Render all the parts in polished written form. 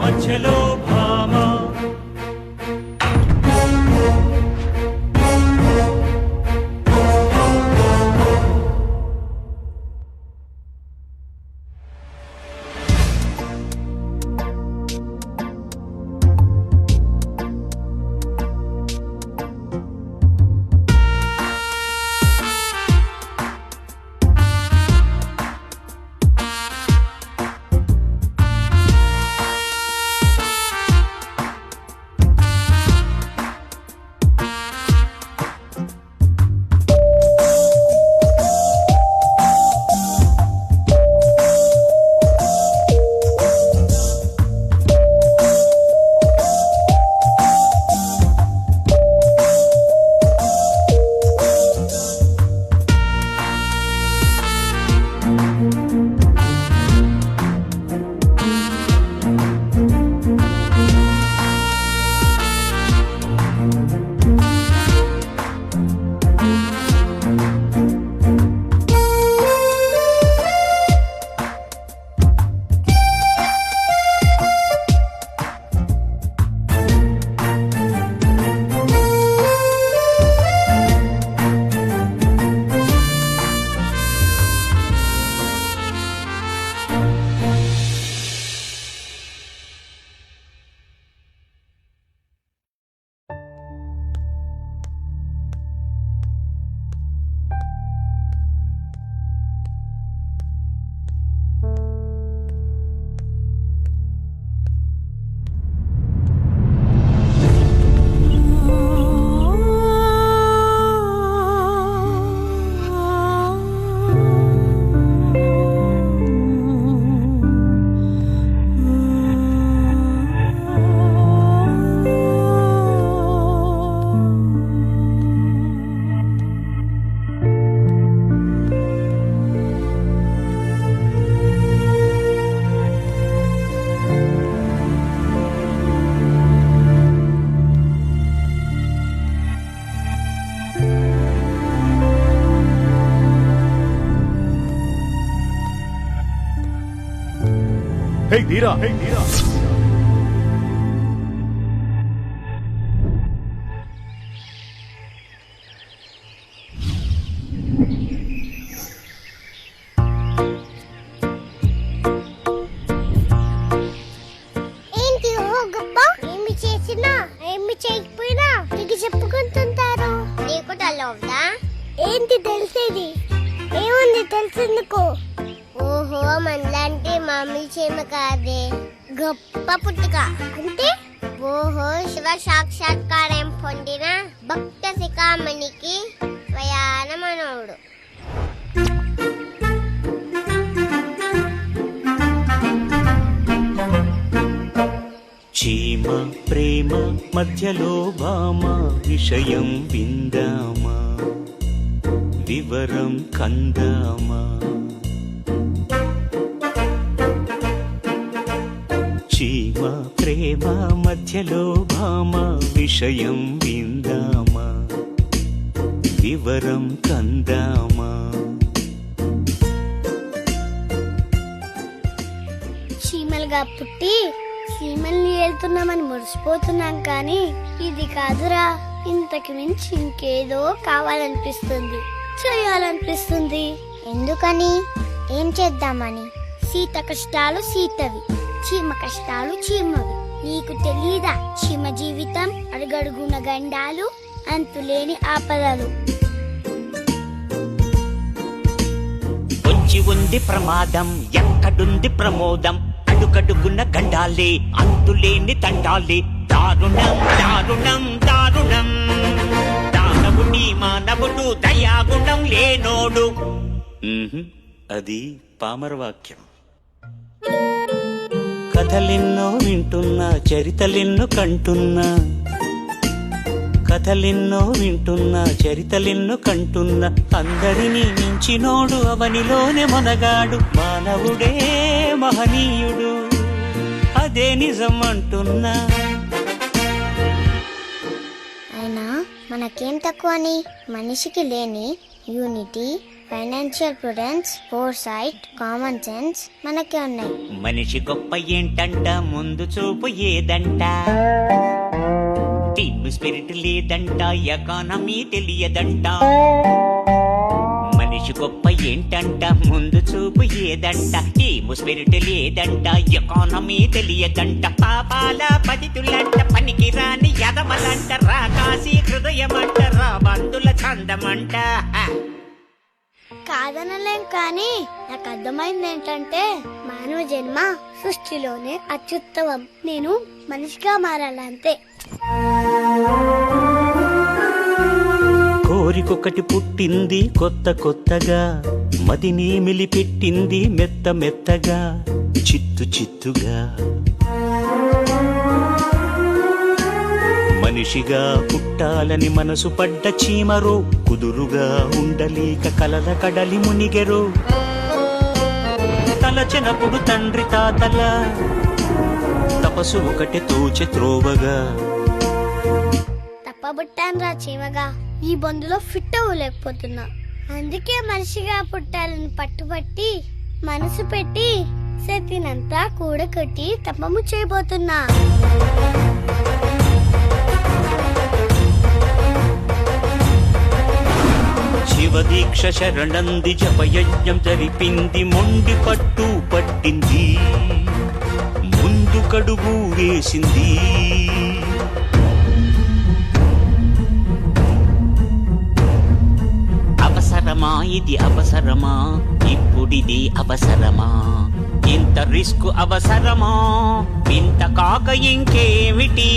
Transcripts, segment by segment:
మధ్యలో భామ. Hey, Dira! Hey, Dira! ఏంటి ఓ గప్ప ఏమి చేసినా ఏమి చేయకపోయినా నీకు చెప్పుకుంటుంటారు నీకు తెలవదా ఏంటి తెలిసేది ఏముంది తెలిసేందుకు ఓహో మనలాంటి మామూలు చీమ కాదే గొప్ప పుట్టుక అంటే ఓహో శివ సాక్షాత్కారం పొందిన భక్త శిఖామణికి స్వయాన మనోడు చీమ ప్రేమ మధ్యలో భామ విషయం విందామా వివరం కందామా. చీమ ప్రేమ మధ్యలో భామ విషయం విందామా వివరం కందామా. చీమలుగా పుట్టి చీమల్ని వెళ్తున్నామని మురిసిపోతున్నాం కానీ ఇది కాదురా ఇంతకు మించి ఇంకేదో కావాలనిపిస్తుంది చేయాలనిపిస్తుంది ఎందుకని ఏం చేద్దామని సీత కష్టాలు సీతవి చీమ కష్టాలు చీమవి నీకు తెలీదా చీమ జీవితం అడుగడుగున గండాలు అంతులేని ఆపదలు పొంచి ఉంది ప్రమాదం ఎక్కడుంది ప్రమోదం అడుగడుగున గండాలే అంతులేని తండాలే దారుణం దారుణం దారుణం దానవుడి మానవుడు దయాగుణం లేనోడు. అది పామరవాక్యం. కథలెన్నో వింటున్నా చరితలెన్నో కంటున్నా కథలెన్నో వింటున్నా చరితలెన్నో కంటున్నా అందరినీ మించినోడు అవనిలోనే మొనగాడు మానవుడే మహనీయుడు అదే నిజం అంటున్నా. అయినా మనకేం తక్కువని మనిషికి లేని unity financial prudence, foresight, common sense మనకే ఉన్నాయి. మనిషి గొప్ప ఏంటంట, ముందు చూపు ఏదంట, టీమ్ స్పిరిట్ లేదంట, ఎకానమీ తెలియదంట. మనిషి గొప్ప ఏంటంట, ముందు చూపు ఏదంట, టీమ్ స్పిరిట్ లేదంట, ఎకానమీ తెలియదంట. పాపాల పదితులంట, పనికి రాని యదమలంట, రాకాసి హృదయమంట, రా బంధుల చందమంట. కాదనలేం కానీ నాకు అర్థమైంది ఏంటంటే మానవ జన్మ సృష్టిలోనే అత్యుత్తమం. నేను మనిషిగా మారాలంతే. కోరికొకటి పుట్టింది కొత్త కొత్తగా, మదిని మిలిపెట్టింది మెత్త మెత్తగా, చిత్తు చిత్తుగా. మనిషిగా పుట్టాలని మనసు పడ్డ చీమరో, కుదురుగా ఉండలేక కలల కడలి మునిగెరో. తలచినప్పుడు తండ్రి తాతల తపసు ఒకటి తోచె త్రోవగా. తప్పబుట్టాను రా చీమగా, ఈ బొందులో ఫిట్ అవ్వలేకపోతున్నా. అందుకే మనిషిగా పుట్టాలని పట్టుబట్టి మనసు పెట్టి శక్తినంతా కూడగొట్టి తపము చేయబోతున్నా. శివదీక్ష శరణంది జపయజ్ఞం జరిపింది, మొండి పట్టు పట్టింది, ముందు కడుగు వేసింది. అవసరమా ఇది అవసరమా, ఇప్పుడిది అవసరమా, ఇంత రిస్క్ అవసరమా, ఇంత కాక ఇంకేమిటి.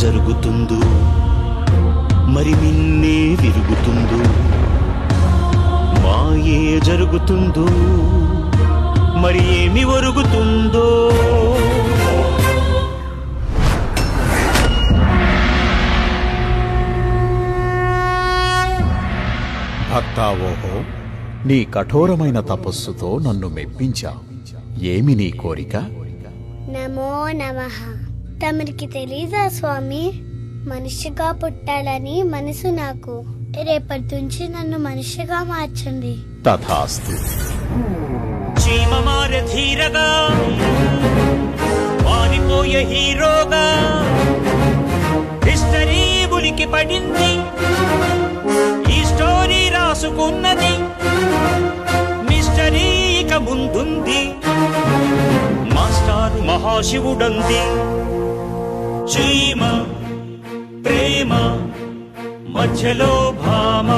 జరుగుతుందో మరి మిన్నే విరుగుతుందో, మాయే జరుగుతుందో మరి ఏమి ఒరుగుతుందో. భక్తావోహో, నీ కఠోరమైన తపస్సుతో నన్ను మెప్పించా. ఏమి నీ కోరిక? నమో నమః. తమరికి తెలీదా స్వామి, మనిషిగా పుట్టాలని మనసు నాకు. రేపటి నుంచి నన్ను మనిషిగా మార్చండి. తథాస్తు. చీమ మారె ధీరగా, పారిపోయే హీరోగా, హిస్టరీ ఉనికి పడింది, ఈ స్టోరీ రాసుకున్నది, మిస్టరీ ఇక ముందుంది, మాస్టారు మహాశివుడంది. చీమ ప్రేమ మధ్యలో భామ,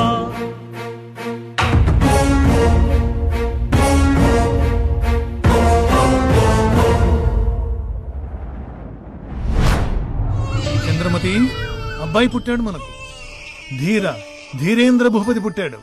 చంద్రమతి, అబ్బాయి పుట్టాడు మనకు. ధీరేంద్ర భూపతి పుట్టాడు.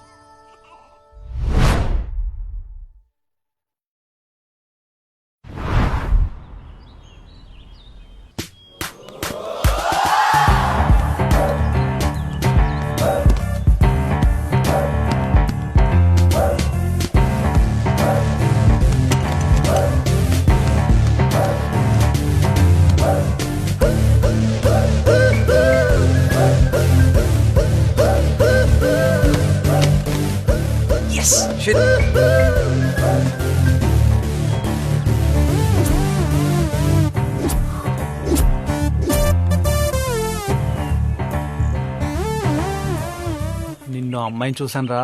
నిన్ను అమ్మాయిని చూసాను రా,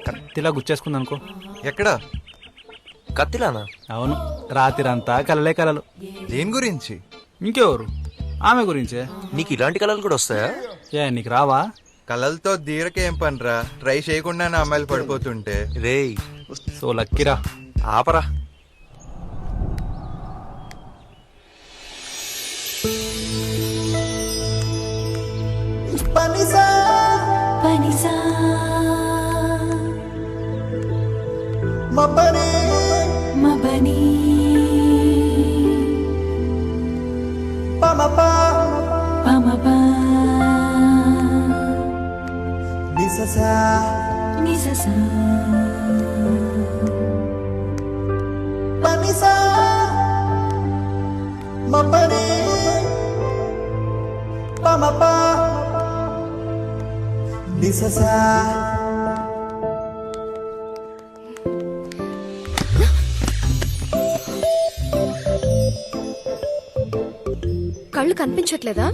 కత్తిలా గుచ్చేసుకుంది అనుకో. ఎక్కడా? కత్తిలానా? అవును, రాత్రిరంతా కలలే కలలు. దేని గురించి? ఇంకెవరు, ఆమె గురించే. నీకు ఇలాంటి కళలు కూడా వస్తాయా? ఏ నీకు రావా? కలలతో దీరకేం పనిరా, ట్రై చేయకుండానే అమ్మాయిలు పడిపోతుంటే. రేయ్ సో లక్కీరా. ఆపరా, పనిసా పనిసా మపని మపని పమపా పమపా నిససా నిససా పనిసా మపని పమపా నిససా. కళ్ళు కనిపించట్లేదా?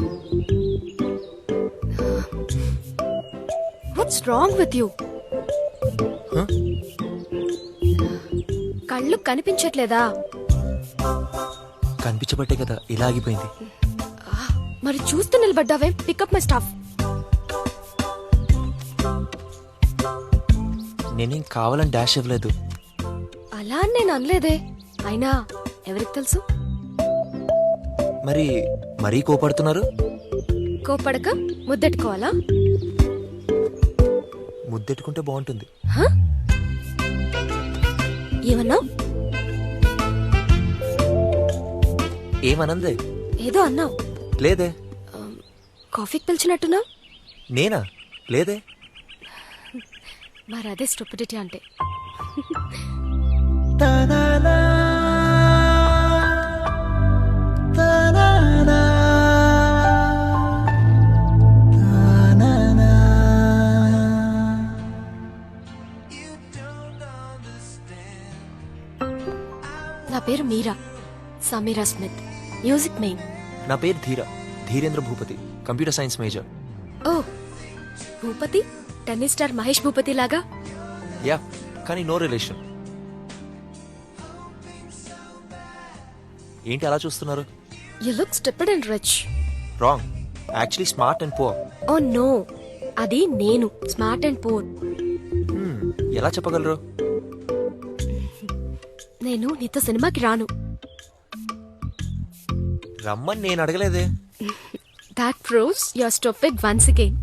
What's wrong with you? కళ్ళు కనిపించట్లేదా? కనిపించబట్టే కదా ఇలా ఆగిపోయింది. మరి చూస్తూ నిలబడ్డావే? Pickup my staff. నేనేం కావాలని డాష్ ఇవ్వలేదు. అలా అని నేను అనలేదే. అయినా ఎవరికి తెలుసు? మరి మరీ కోపడుతున్నారు. కోపడక ముద్దెట్టుకోవాలా? ముద్దెట్టుకుంటే బాగుంటుంది. ఏమన్నా? ఏమనందే? ఏదో అన్నావు. లేదే. కాఫీకి పిలిచినట్టున్నా? నేనా? లేదే. మరి అదే స్టూపిడిటీ అంటే. నా పేరు Meera, Sameera Smith, music main. నా పేరు Dheerendra Bhupathi, computer science major. Oh Bhupathi, tennis star Mahesh Bhupathi లాగా. యా, కానీ నో రిలేషన్. ఏంటి అలా చూస్తున్నారు? You look stupid and rich. Wrong, actually smart and poor. Oh no, అది నేను స్మార్ట్ అండ్ పూర్. ఎలా చెప్పగలరు? నేను నీతో సినిమాకి రాను. రమ్మని నేను అడగలేదే. That proves you're stupid once again.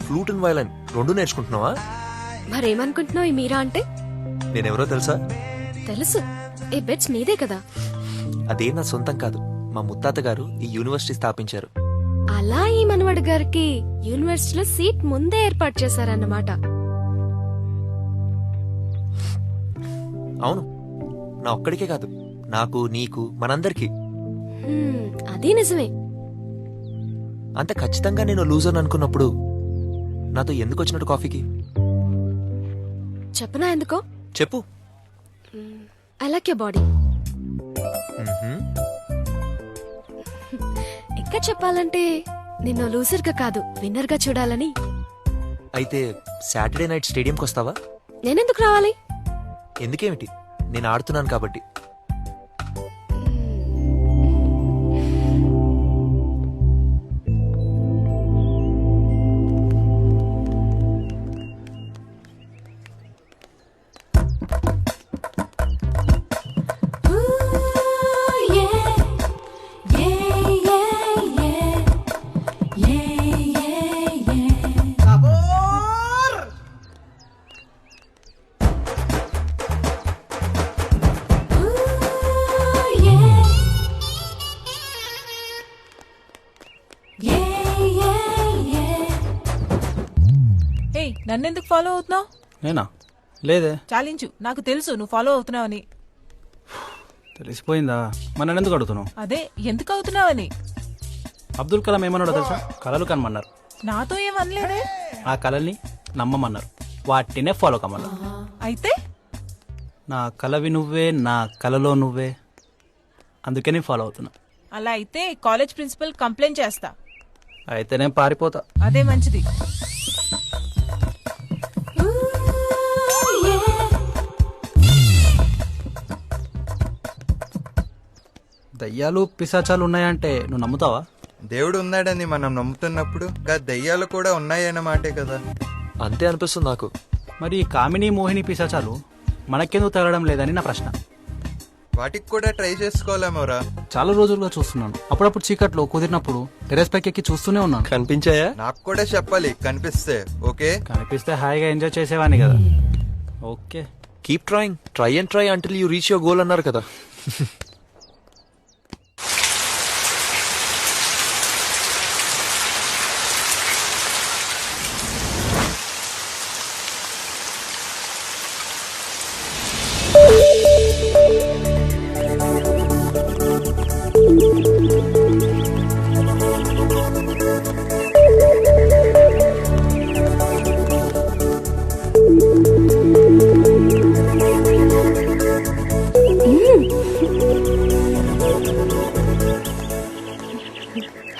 Flute and violin రెండు నేర్చుకుంటున్నావా? మరేమనుకుంటున్నావు ఈ మీరా అంటే? నేనెవరో తెలుసా? తెలుసు. ఏ బెట్స్ మీదే కదా. అదే నా సొంతం కాదు, మా ముత్తాత గారు ఈ యూనివర్సిటీ స్థాపించారు. అలా ఈ మనవడి గారికి యూనివర్సిటీలో సీట్ ముందే ఏర్పాటు చేశారన్నమాట. అవును, నా ఒక్కడికే కాదు, నాకు, నీకు, మనందరికీ. అది నిజమే. అంత ఖచ్చితంగా నేను లూజర్ అనుకున్నప్పుడు నాతో ఎందుకు వచ్చినట్టు కాఫీకి? చెప్పనా ఎందుకో? చెప్పు. I like your body. ఇంకా చెప్పాలంటే నిన్ను లూజర్ గా కాదు, విన్నర్ గా చూడాలని. అయితే సాటర్డే నైట్ స్టేడియంకి వస్తావా? నేనెందుకు రావాలి? ఎందుకేమిటి, నేను ఆడుతున్నాను కాబట్టి. నన్నెందుకు ఫాలో అవుతున్నావు? నేనా? లేదే. చాలించు, నాకు తెలుసు నువ్వు ఫాలో అవుతున్నావని. తెలిసిపోయిందా? మన ఎందుకు అడుగుతున్నావు? అదే ఎందుకు అవుతున్నావని. అబ్దుల్ కలాం ఏమన్నాడో తెలుసా? కలలు కనమన్నారు. నాతో ఏమనలేదే. ఆ కళల్ని నమ్మమన్నారు, వాటినే ఫాలో కమ్మన్నారు. అయితే నా కలవి నువ్వే, నా కలలో నువ్వే, అందుకే నేను ఫాలో అవుతున్నా. అలా అయితే కాలేజ్ ప్రిన్సిపల్ కంప్లైంట్ చేస్తా. అయితే నేను పారిపోతా. అదే మంచిది. దయ్యాలు పిశాచాలు ఉన్నాయంటే నువ్వు నమ్ముతావా? దేవుడు ఉన్నాడని మనం నమ్ముతున్నప్పుడు దెయ్యాలు కూడా ఉన్నాయన్నమాటే కదా. అంతే అనిపిస్తుంది నాకు. మరి ఈ కామిని మోహిని పిశాచాలు మనకెందుకు తగలడం లేదని నా ప్రశ్న. వాటికి కూడా ట్రై చేసుకోలేమోరా. చాలా రోజులుగా చూస్తున్నాను. అప్పుడప్పుడు చీకట్లో కుదిరినప్పుడు టెరెస్ పైకి ఎక్కి చూస్తూనే ఉన్నాను. కనిపించాయా? నాకు కూడా చెప్పాలి కనిపిస్తే. ఓకే, కనిపిస్తే హాయిగా ఎంజాయ్ చేసేవాడిని కదా. Okay, keep trying, try and try until you reach your goal అన్నారు కదా.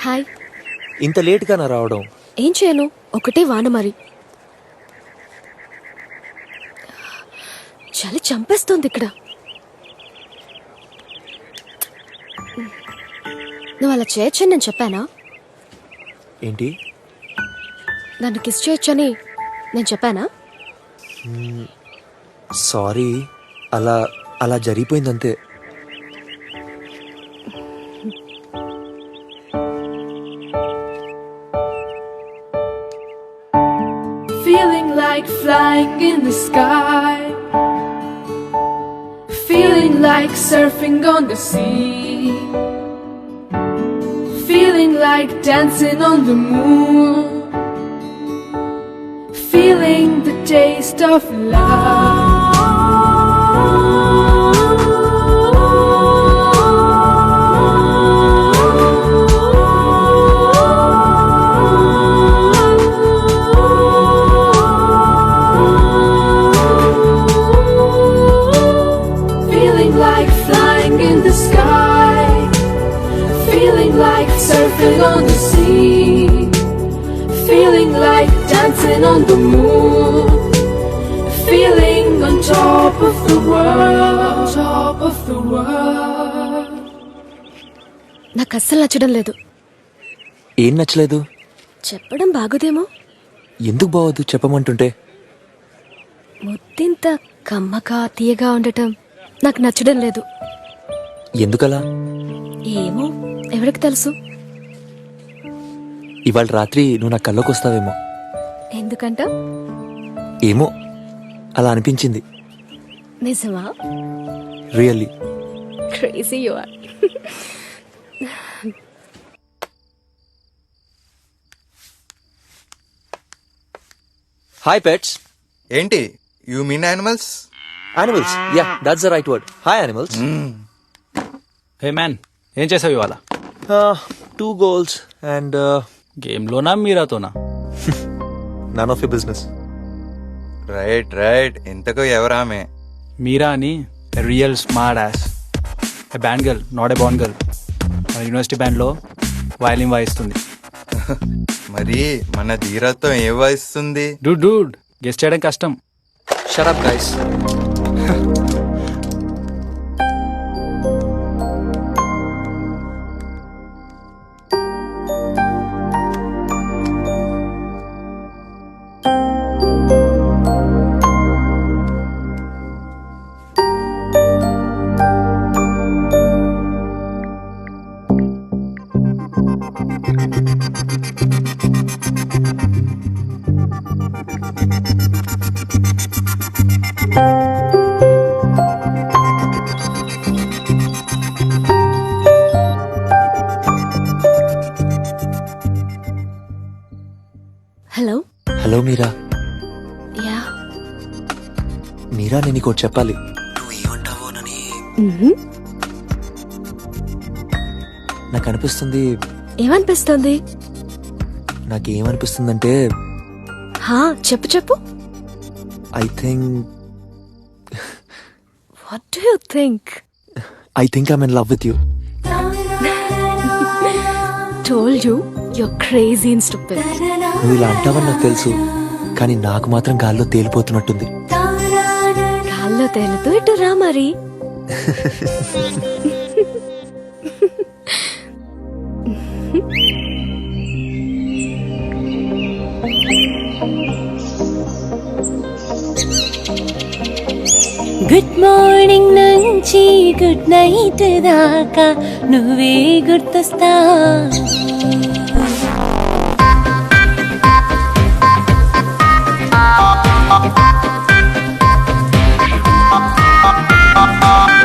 హాయ్. ఇంత లేట్గా నా రావడం? ఏం చేయను, ఒకటే వాన మరి. చలి చంపేస్తోంది ఇక్కడ. నువ్వు అలా చేయొచ్చని నేను చెప్పానా? ఏంటి? నన్ను కిస్ చేయొచ్చని నేను చెప్పానా? సారీ, అలా అలా జరిగిపోయిందంతే. Feeling like flying in the sky, feeling like surfing on the sea, feeling like dancing on the moon, feeling the taste of love. Feeling like flying in the sky, feeling like surfing on the sea, feeling like dancing on the moon, feeling on top of the world, top of the world. నాకు అస్సలు నచ్చడం లేదు. ఏం నచ్చలేదు? చెప్పడం బాగుదేమో. ఎందుకు బావద్దు చెప్పమంటుంటే? ముద్దింత కమ్మగా తీయగా ఉండటం నాకు నచ్చడం లేదు. ఎందుకలా? ఏమో, ఎవరికి తెలుసు. ఇవాళ రాత్రి నువ్వు నా కల్లోకి వస్తావేమో. ఎందుకంట? ఏమో, అలా అనిపించింది. నిజమా? Really. Crazy you are. Hi pets. ఏంటి, you mean animals? Animals, yeah that's the right word. Hi animals. Hey man, ఏం చేసావు ఇవాళ? 2 goals and గేమ్లోనా మీరాతోనా? none of your business. Right right. ఇంతకు ఎవరామె? మీరా అని real smart ass, a band girl, not a Bond girl. మన university బ్యాండ్లో వయలిన్ వాయిస్తుంది. మరి మన ధీరతో ఏం వాయిస్తుంది? డూడ్ గెస్ట్ చేయడం కష్టం. Shut up guys. Hello. Hello Meera. Yeah. Meera, నేను నీకు చెప్పాలి. నువ్వు ఏమంటావోనని నాకు అనిపిస్తుంది. ఏమనిపిస్తుంది? నాకేమనిపిస్తుందంటే, హా చెప్పు చెప్పు. I think what do you think? I'm in love with you. Told you you're crazy and stupid. నువ్వు ఇలా అంటావని నాకు తెలుసు, కానీ నాకు మాత్రం గాల్లో తేలిపోతున్నట్టుంది. గాల్లో తేలుతూ ఇటు రా మరి. గుడ్ మార్నింగ్ నుంచి గుడ్ నైట్ దాకా నువ్వే గుర్తొస్తా.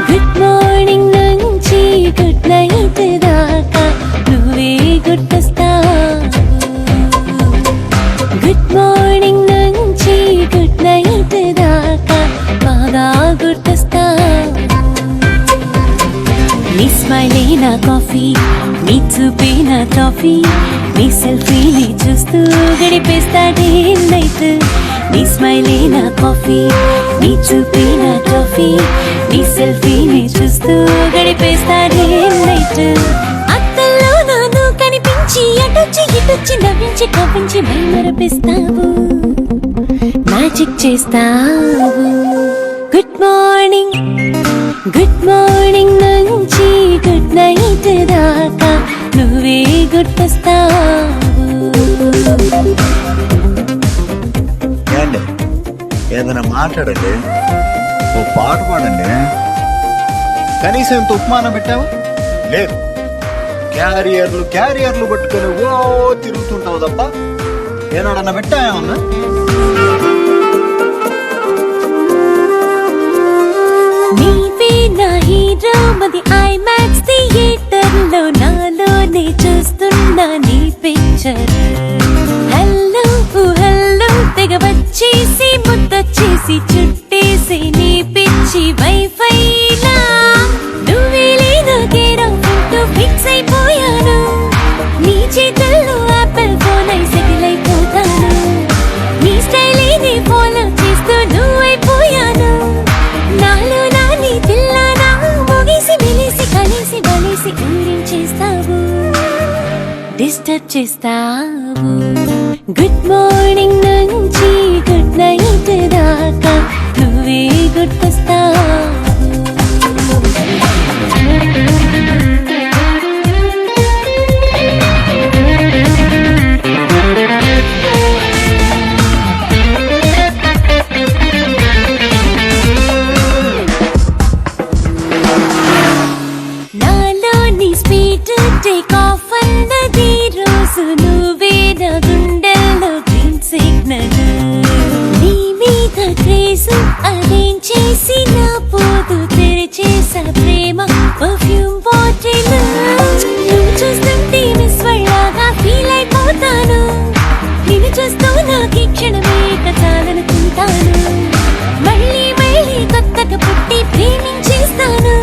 గుడ్ మార్నింగ్ నుంచి గుడ్ నైట్ దాకా నువ్వే గుర్తొస్తా. గుడ్ మార్నింగ్ నుంచి గుడ్ నైట్ దాకా బాగా గుర్తొస్తా. నీ స్మైలే నా కాఫీ, నీ చూపే నా టాఫీ, నీ సెల్ఫీని చూస్తూ గడిపేస్తా డే నైట్. నీ స్మైలే నా కాఫీ, నీ చూపే నా టాఫీ, నీ సెల్ఫీని చూస్తూ గడిపేస్తా డే నైట్. అత్తల్లో నాను కనిపించి అటొచ్చి ఇటొచ్చి నవ్వించి కవ్వించి మైమరపిస్తావు, మ్యాజిక్ చేస్తావు. గుడ్ మార్నింగ్, గుడ్ మార్నింగ్ నుంచి గుడ్ నైట్ దాకా నువ్వే గుర్తొస్తావు. ఏండి ఏదైనా మాట్లాడండి, ఓ పాట పాడండి. కనీసం ఇంత ఉపమానం పెట్టావా? లేదు, క్యారియర్లు పట్టుకొని ఓ తిరుగుతుంటావు తప్ప ఏనాడన్నా పెట్టాయేమన్నా? నీవే నా హీరో, మది ఐమాక్స్ థియేటర్ లో నాలోనే చూస్తున్నా నీ పిక్చర్. హలో హలో తెగ వచ్చేసి ముద్దొచ్చేసి చుట్టేసి నీ పిచ్చి వైఫైలా. నువ్వే లేనాకేరంటూ ఫిక్స్ అయిపోయాను, నీ చేతుల్లో యాపిల్ ఫోన్ అయి సెటిల్ అయిపోతాను. నీ స్టైలేనే ఫాలో చేస్తూ నువ్వైపోయాను. నాలో నాని పిల్లనా మోగేసి మెలేసి కలిసి బలేసి ఊరించేస్తావు, డిస్టర్బ్ చేస్తావు. గుడ్ మార్నింగ్ నుంచి గుడ్ నైట్ దాకా నువ్వే గుర్తొస్తావు. నాలో నీ స్పీడ్ టేక్ ఆఫ్ అన్నది రోజు నువ్వే నా గుండెల్లో గ్రీన్ సిగ్నల్. నీ మీద క్రేజ్ అదేం చేసి నా పోదు తెరిచేసా ప్రేమ పర్ఫ్యూమ్ బాటిల్. నువ్వు చూస్తుంటే మిస్ వల్లాగా ఫీల్ అయిపోతాను. నిన్ను చూస్తూ నాకు ఈ క్షణమే చాలనుకుంటాను. మళ్ళీ మళ్ళీ కొత్తగా పుట్టి ప్రేమించేస్తాను.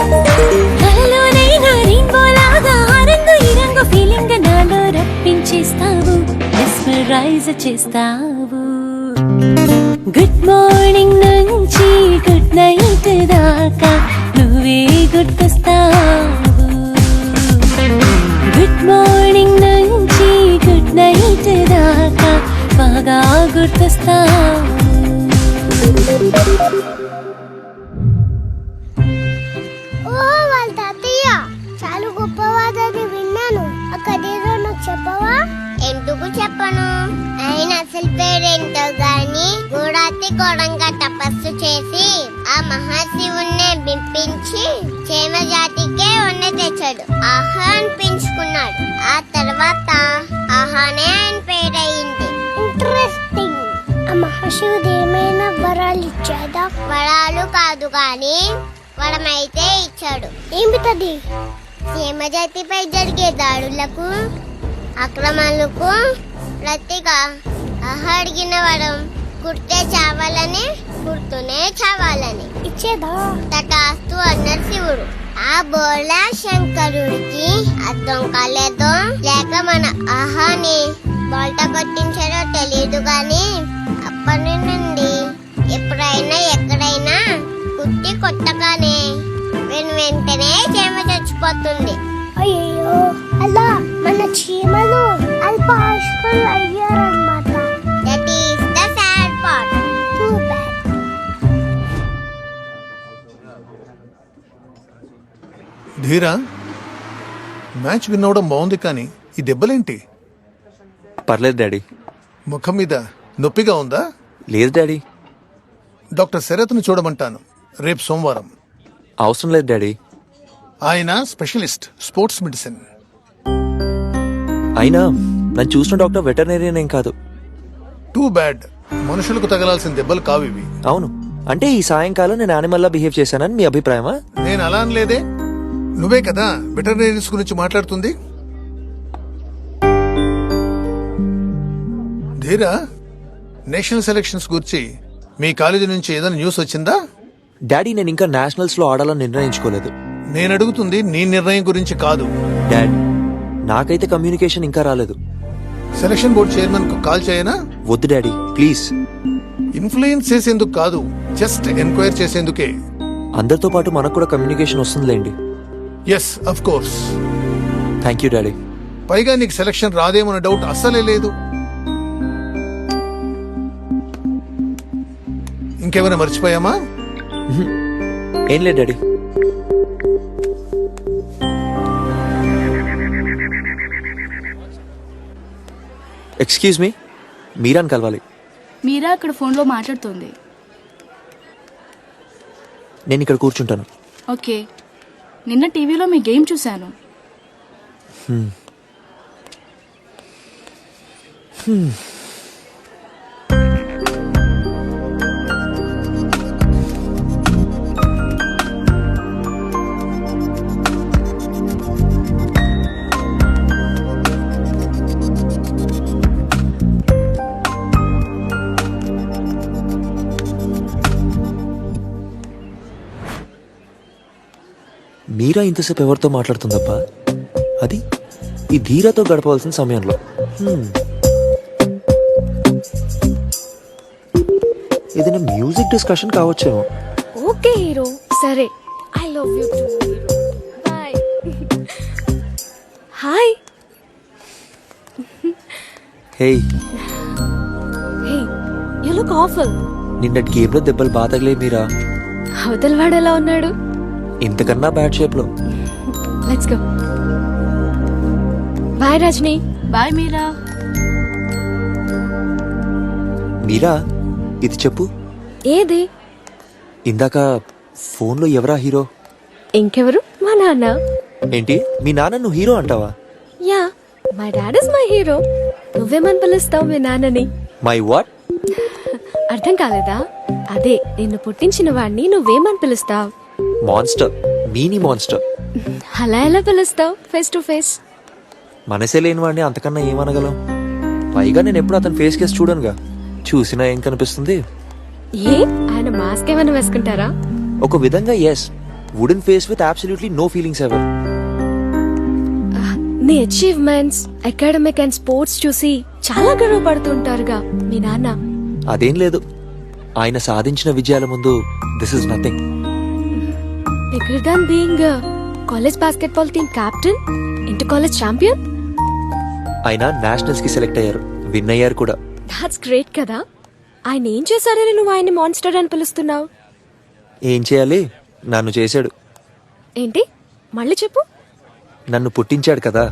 కలలోనైనా రింగోలాగా ఆ రంగు ఈ రంగు ఫీలింగ్ నాలో రప్పించేస్తావు, మెస్మరైజ్ చేస్తావు. గుడ్ మార్నింగ్ నుంచి గుడ్ నైట్ దాకా నువ్వే గుర్తొస్తావు. గుడ్ మార్నింగ్ నుంచి గుడ్ నైట్ దాకా బాగా గుర్తొస్తావు. ఓ వాళ్ళ తాతయ్య చాలా గొప్పవాదని విన్నాను, అక్కడేదో నాకు చెప్పవా? ఎందుకు చెప్పను, ఆయన అసలు పేరేంటో గాని గూడాతి గోడంగా తపస్సు చేసి ఆ మహాశివుణ్ణి బింపించి చేమ జాతికే ఉన్న తెచ్చాడు. ఆహా అనిపించుకున్నాడు. ఆ తర్వాత ఆహానే ఆయన పేరయింది. ఇంట్రెస్టింగ్. ఆ మహాశివుడు ఏమైనా వరాలు ఇచ్చాడా? వరాలు కాదు గాని వరమైతే ఇచ్చాడు. ఏమిటది? సీమ జాతిపై జరిగే దాడులకు అక్రమాలకు ప్రతిగా అడిగిన వరం కుర్తే చావాలని, కుర్తునే చావాలని ఇచ్చేదా? తటాస్తు అన్నారు శివుడు. ఆ బోలా శంకరుడికి అర్థం కాలేదో లేక మన ఆహాని బోల్ట కొట్టించారో తెలియదు గాని అప్పటి నుండి ఎప్పుడైనా ఎక్కడైనా కుట్టి కొట్టగానే వెంటనే చీమ చచ్చిపోతుంది. అయ్యో, అలా మన చీమలు అల్పాయుష్కులు అయ్యారన్నమాట. That is the sad part. Too bad. Dheera, match win అవడం బాగుంది కానీ ఈ దెబ్బలేంటి? పర్లేదు డాడీ. ముఖం మీద నొప్పిగా ఉందా? లేదు డాడీ. డాక్టర్ శరత్ను చూడమంటాను. రేపు సోమవారం. అవసరం లేదు డాడీ. ఆయన స్పెషలిస్ట్ స్పోర్ట్స్ మెడిసిన్. అయినా నన్ను చూసిన డాక్టర్ వెటర్నరీన్ ఏం కాదు. Too bad. మనుషులకు తగలాల్సిన దెబ్బలు కావివి. అవును, అంటే ఈ సాయంకాలం నేను యానిమల్లా బిహేవ్ చేశానని మీ అభిప్రాయమా? నేను అలా అనలేదే, నువ్వే కదా వెటర్నరీస్ గురించి మాట్లాడుతుంది. ధీరా, నేషనల్ సెలక్షన్స్ గురించి మీ కాలేజీ నుంచి ఏదైనా న్యూస్ వచ్చిందా? డాడీ నేను ఇంకా నేషనల్స్ లో ఆడాలని నిర్ణయించుకోలేదు. నేను అడుగుతుంది నీ నిర్ణయం గురించి కాదు. డాడ్, నాకైతే కమ్యూనికేషన్ ఇంకా రాలేదు. సెలక్షన్ బోర్డ్ చైర్మన్ కు కాల్ చేయనా? వద్దు డాడీ, ప్లీజ్. ఇన్ఫ్లుయెన్స్ చేసేందుకు కాదు, జస్ట్ ఎంక్వైర్ చేసేందుకే. అందరితో పాటు మనకు కూడా కమ్యూనికేషన్ వస్తుందిలేండి. Yes, of course. Thank you daddy. పైగా నీకు సెలక్షన్ రాదేమన్న డౌట్ అస్సలే లేదు. ఇంకేమైనా మర్చిపోయామా? ఏం లేదు డాడీ. ఎక్స్క్యూజ్ మీ, మీరాని కలవాలి. మీరా అక్కడ ఫోన్లో మాట్లాడుతుంది. నేను ఇక్కడ కూర్చుంటాను. ఓకే. నిన్న టీవీలో మీ గేమ్ చూశాను. మీరా ఇంతసేపు ఎవరితో మాట్లాడుతుందప్ప? అది ఈ ధీరతో గడపవలసిన సమయంలో. ఏదైనా మ్యూజిక్ డిస్కషన్ కావచ్చేమో. ఓకే హీరో, సరే. I love you too hero. Bye. Hi. Hey, hey, you look awful. నిన్నటి గేమ్లో దెబ్బలు బాగా తగిలే మీరా. అవతల వాడు ఎలా ఉన్నాడు? ఇంతకన్నా బ్యాడ్ షేప్ లో. Let's go. Bye Rajani. Bye Meera. Meera, ఇది చెప్పు. ఏది? ఇందాక ఫోన్లో ఎవరా హీరో? ఇంకెవరు? మా నాన్న. ఏంటి, మీ నాన్న నువ్వు హీరో అంటావా? Yeah, my dad is my hero. నువ్వేమని పిలుస్తావు మీ నాన్నని? My what? అర్థం కాలేదా? అదే, నిన్ను పుట్టించిన వాడిని నువ్వేమని పిలుస్తావు? Monster, meanie monster. అలా ఎలా పిలుస్తావు ఫేస్ టు ఫేస్? మనసే లేని వాడిని అంతకన్నా ఏమనగలం? పైగా నేను ఎప్పుడు అతని ఫేస్ కేసు చూడనుగా. చూసినా ఏం కనిపిస్తుంది? ఏ, ఆయన మాస్క్ ఏమైనా వేసుకుంటారా? ఒక విధంగా yes. Wooden face with absolutely no feelings ever. నీ అచీవ్మెంట్స్, అకాడమిక్ అండ్ స్పోర్ట్స్ చూసి చాలా గర్వపడుతుంటారుగా మీ నాన్న. అదేం లేదు, ఆయన సాధించిన విజయాల ముందు this is nothing. Bigger than being a college basketball team captain, inter college champion. ఆయన నేషనల్స్ కి సెలెక్ట్ అయ్యారు, విన్ అయ్యారు కూడా. That's great కదా. ఆయన ఏం చేశారని నువ్వు ఆయన్ని మాన్స్టర్ అని పిలుస్తున్నావు? ఏం చేయాలి, నన్ను చేశాడు. ఏంటి, మళ్ళీ చెప్పు. నన్ను పుట్టించాడు కదా.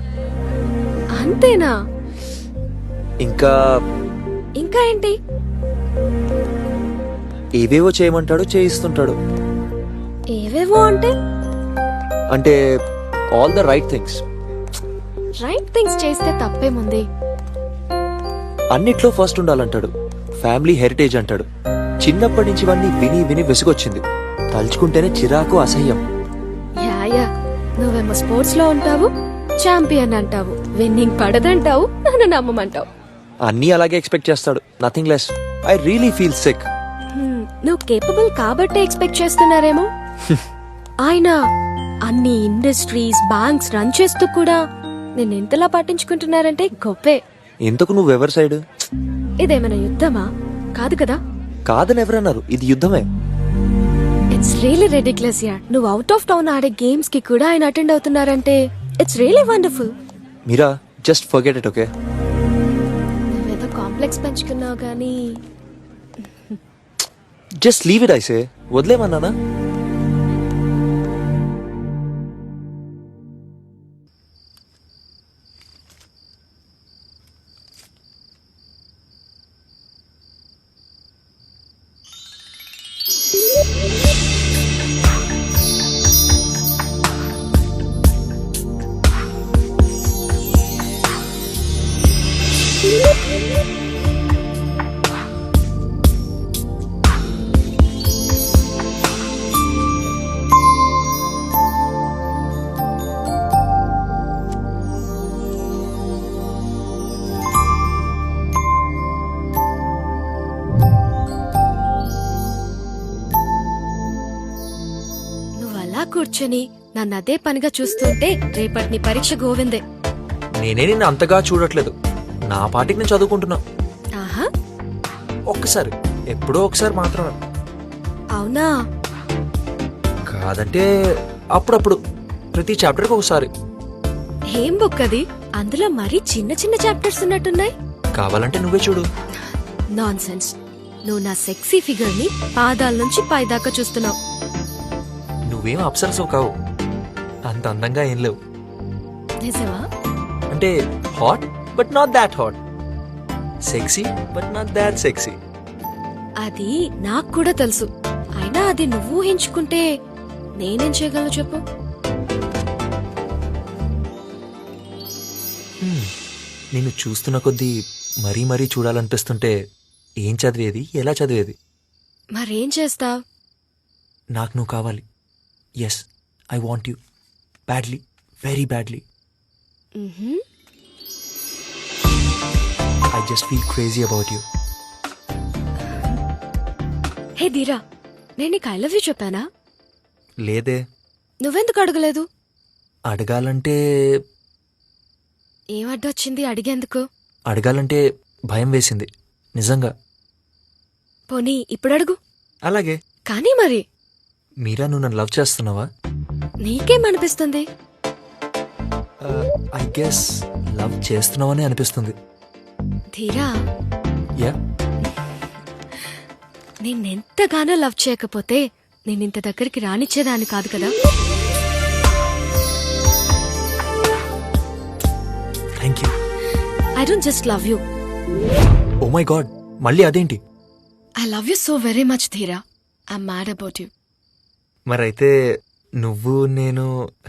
అంతేనా? ఇంకా ఇంకా ఏంటి? ఏవేవో చేయమంటాడు, చేయిస్తుంటాడు. ఏవేవో అంటే? అంటే all the right things. Right things చేస్తే తప్పేముంది? అన్నిట్లో ఫస్ట్ ఉండాలంటాడు. ఫ్యామిలీ హెరిటేజ్ అంటాడు. చిన్నప్పటి నుంచి ఇవన్నీ విని విని విసుగొచ్చింది. తలుచుకుంటేనే చిరాకు, అసహ్యం. యా, నువ్వేమో స్పోర్ట్స్ లో ఉంటావు, ఛాంపియన్ అంటావు, విన్నింగ్ పడదంటావు, నన్ను నమ్మమంటావు. అన్నీ అలాగే ఎక్స్పెక్ట్ చేస్తాడు, nothing less. I really feel sick. నువ్వు కేపబుల్ కాబట్టే ఎక్స్పెక్ట్ చేస్తున్నారేమో. ఆయన అన్ని ఇండస్ట్రీస్, బ్యాంక్స్ రన్ చేస్తూ కూడా నేను ఎంతలా పట్టించుకుంటున్నారంటే గొప్పే. ఇంతకు నువ్వెవరి సైడ్? ఇదేమైనా యుద్ధమా? కాదు కదా. కాదని ఎవరన్నారు, ఇది యుద్ధమే. ఇట్స్ రియలీ రెడిక్యులస్ యార్. నువ్వు అవుట్ ఆఫ్ టౌన్ ఆడే గేమ్స్ కి కూడా ఆయన అటెండ్ అవుతున్నారంటే it's really wonderful. Meera, just forget it, okay? నువ్వేదో కాంప్లెక్స్ పెంచుకున్నావు కానీ. జస్ట్ లీవ్ ఇట్, ఐసే. వదిలేమన్నానా? కూర్చొని నన్ను అదే పనిగా చూస్తుంటే రేపటి నీ పరీక్ష గోవిందే. నేనే నిన్ను అంతగా చూడట్లేదు, నా పాటికి నేను చదువుకుంటున్నా. ఆహా, ఒక్కసారి, ఎప్పుడో ఒకసారి మాత్రమే. అవునా? కాదంటే అప్పుడప్పుడు, ప్రతి చాప్టర్కి ఒకసారి. ఏం బుక్ అది? అందులో మరీ చిన్న చిన్న చాప్టర్స్ ఉన్నట్టున్నాయి. కావాలంటే నువ్వే చూడు. Non sense. నువ్వు నా సెక్సీ ఫిగర్ ని పాదాల నుంచి పైదాకా చూస్తున్నావు. నువ్వేం అప్సరసవు కావు, అంత అందంగా ఏం లేవు. నిజమా? అంటే hot but not that hot, sexy but not that sexy. అది నాకు కూడా తెలుసు. అయినా అది నువ్వు ఊహించుకుంటే నేనేం చేయగలను చెప్పు? నిన్ను చూస్తున్న కొద్దీ మరీ మరీ చూడాలనిపిస్తుంటే ఏం చదివేది, ఎలా చదివేది? మరేం చేస్తావ్? నాకు నువ్వు కావాలి. Yes, I want you badly, very badly. I just feel crazy about you. Hey Dheera, నేను నీకు ఐ లవ్ యూ చెప్పానా? లేదే. నువ్వెందుకు అడగలేదు? అడగాలంటే ఏం అడ్డొచ్చింది అడిగేందుకు? అడగాలంటే భయం వేసింది నిజంగా. పోనీ ఇప్పుడు అడుగు. అలాగే. కానీ మరి మీరా, నువ్వు నన్ను లవ్ చేస్తున్నావా? నీకేమనిపిస్తుంది? ఐ గెస్ లవ్ చేస్తున్నావని అనిపిస్తుంది. ధీరా, యా, నిన్నెంతగానో లవ్ చేయకపోతే నేనింత దగ్గరికి రానిచ్చేదాన్ని కాదు కదా. Thank you. I don't just love you, oh my God, మళ్ళీ అదేంటి? I love you so very much Dheera. I'm mad about you. మరైతే నువ్వు నేను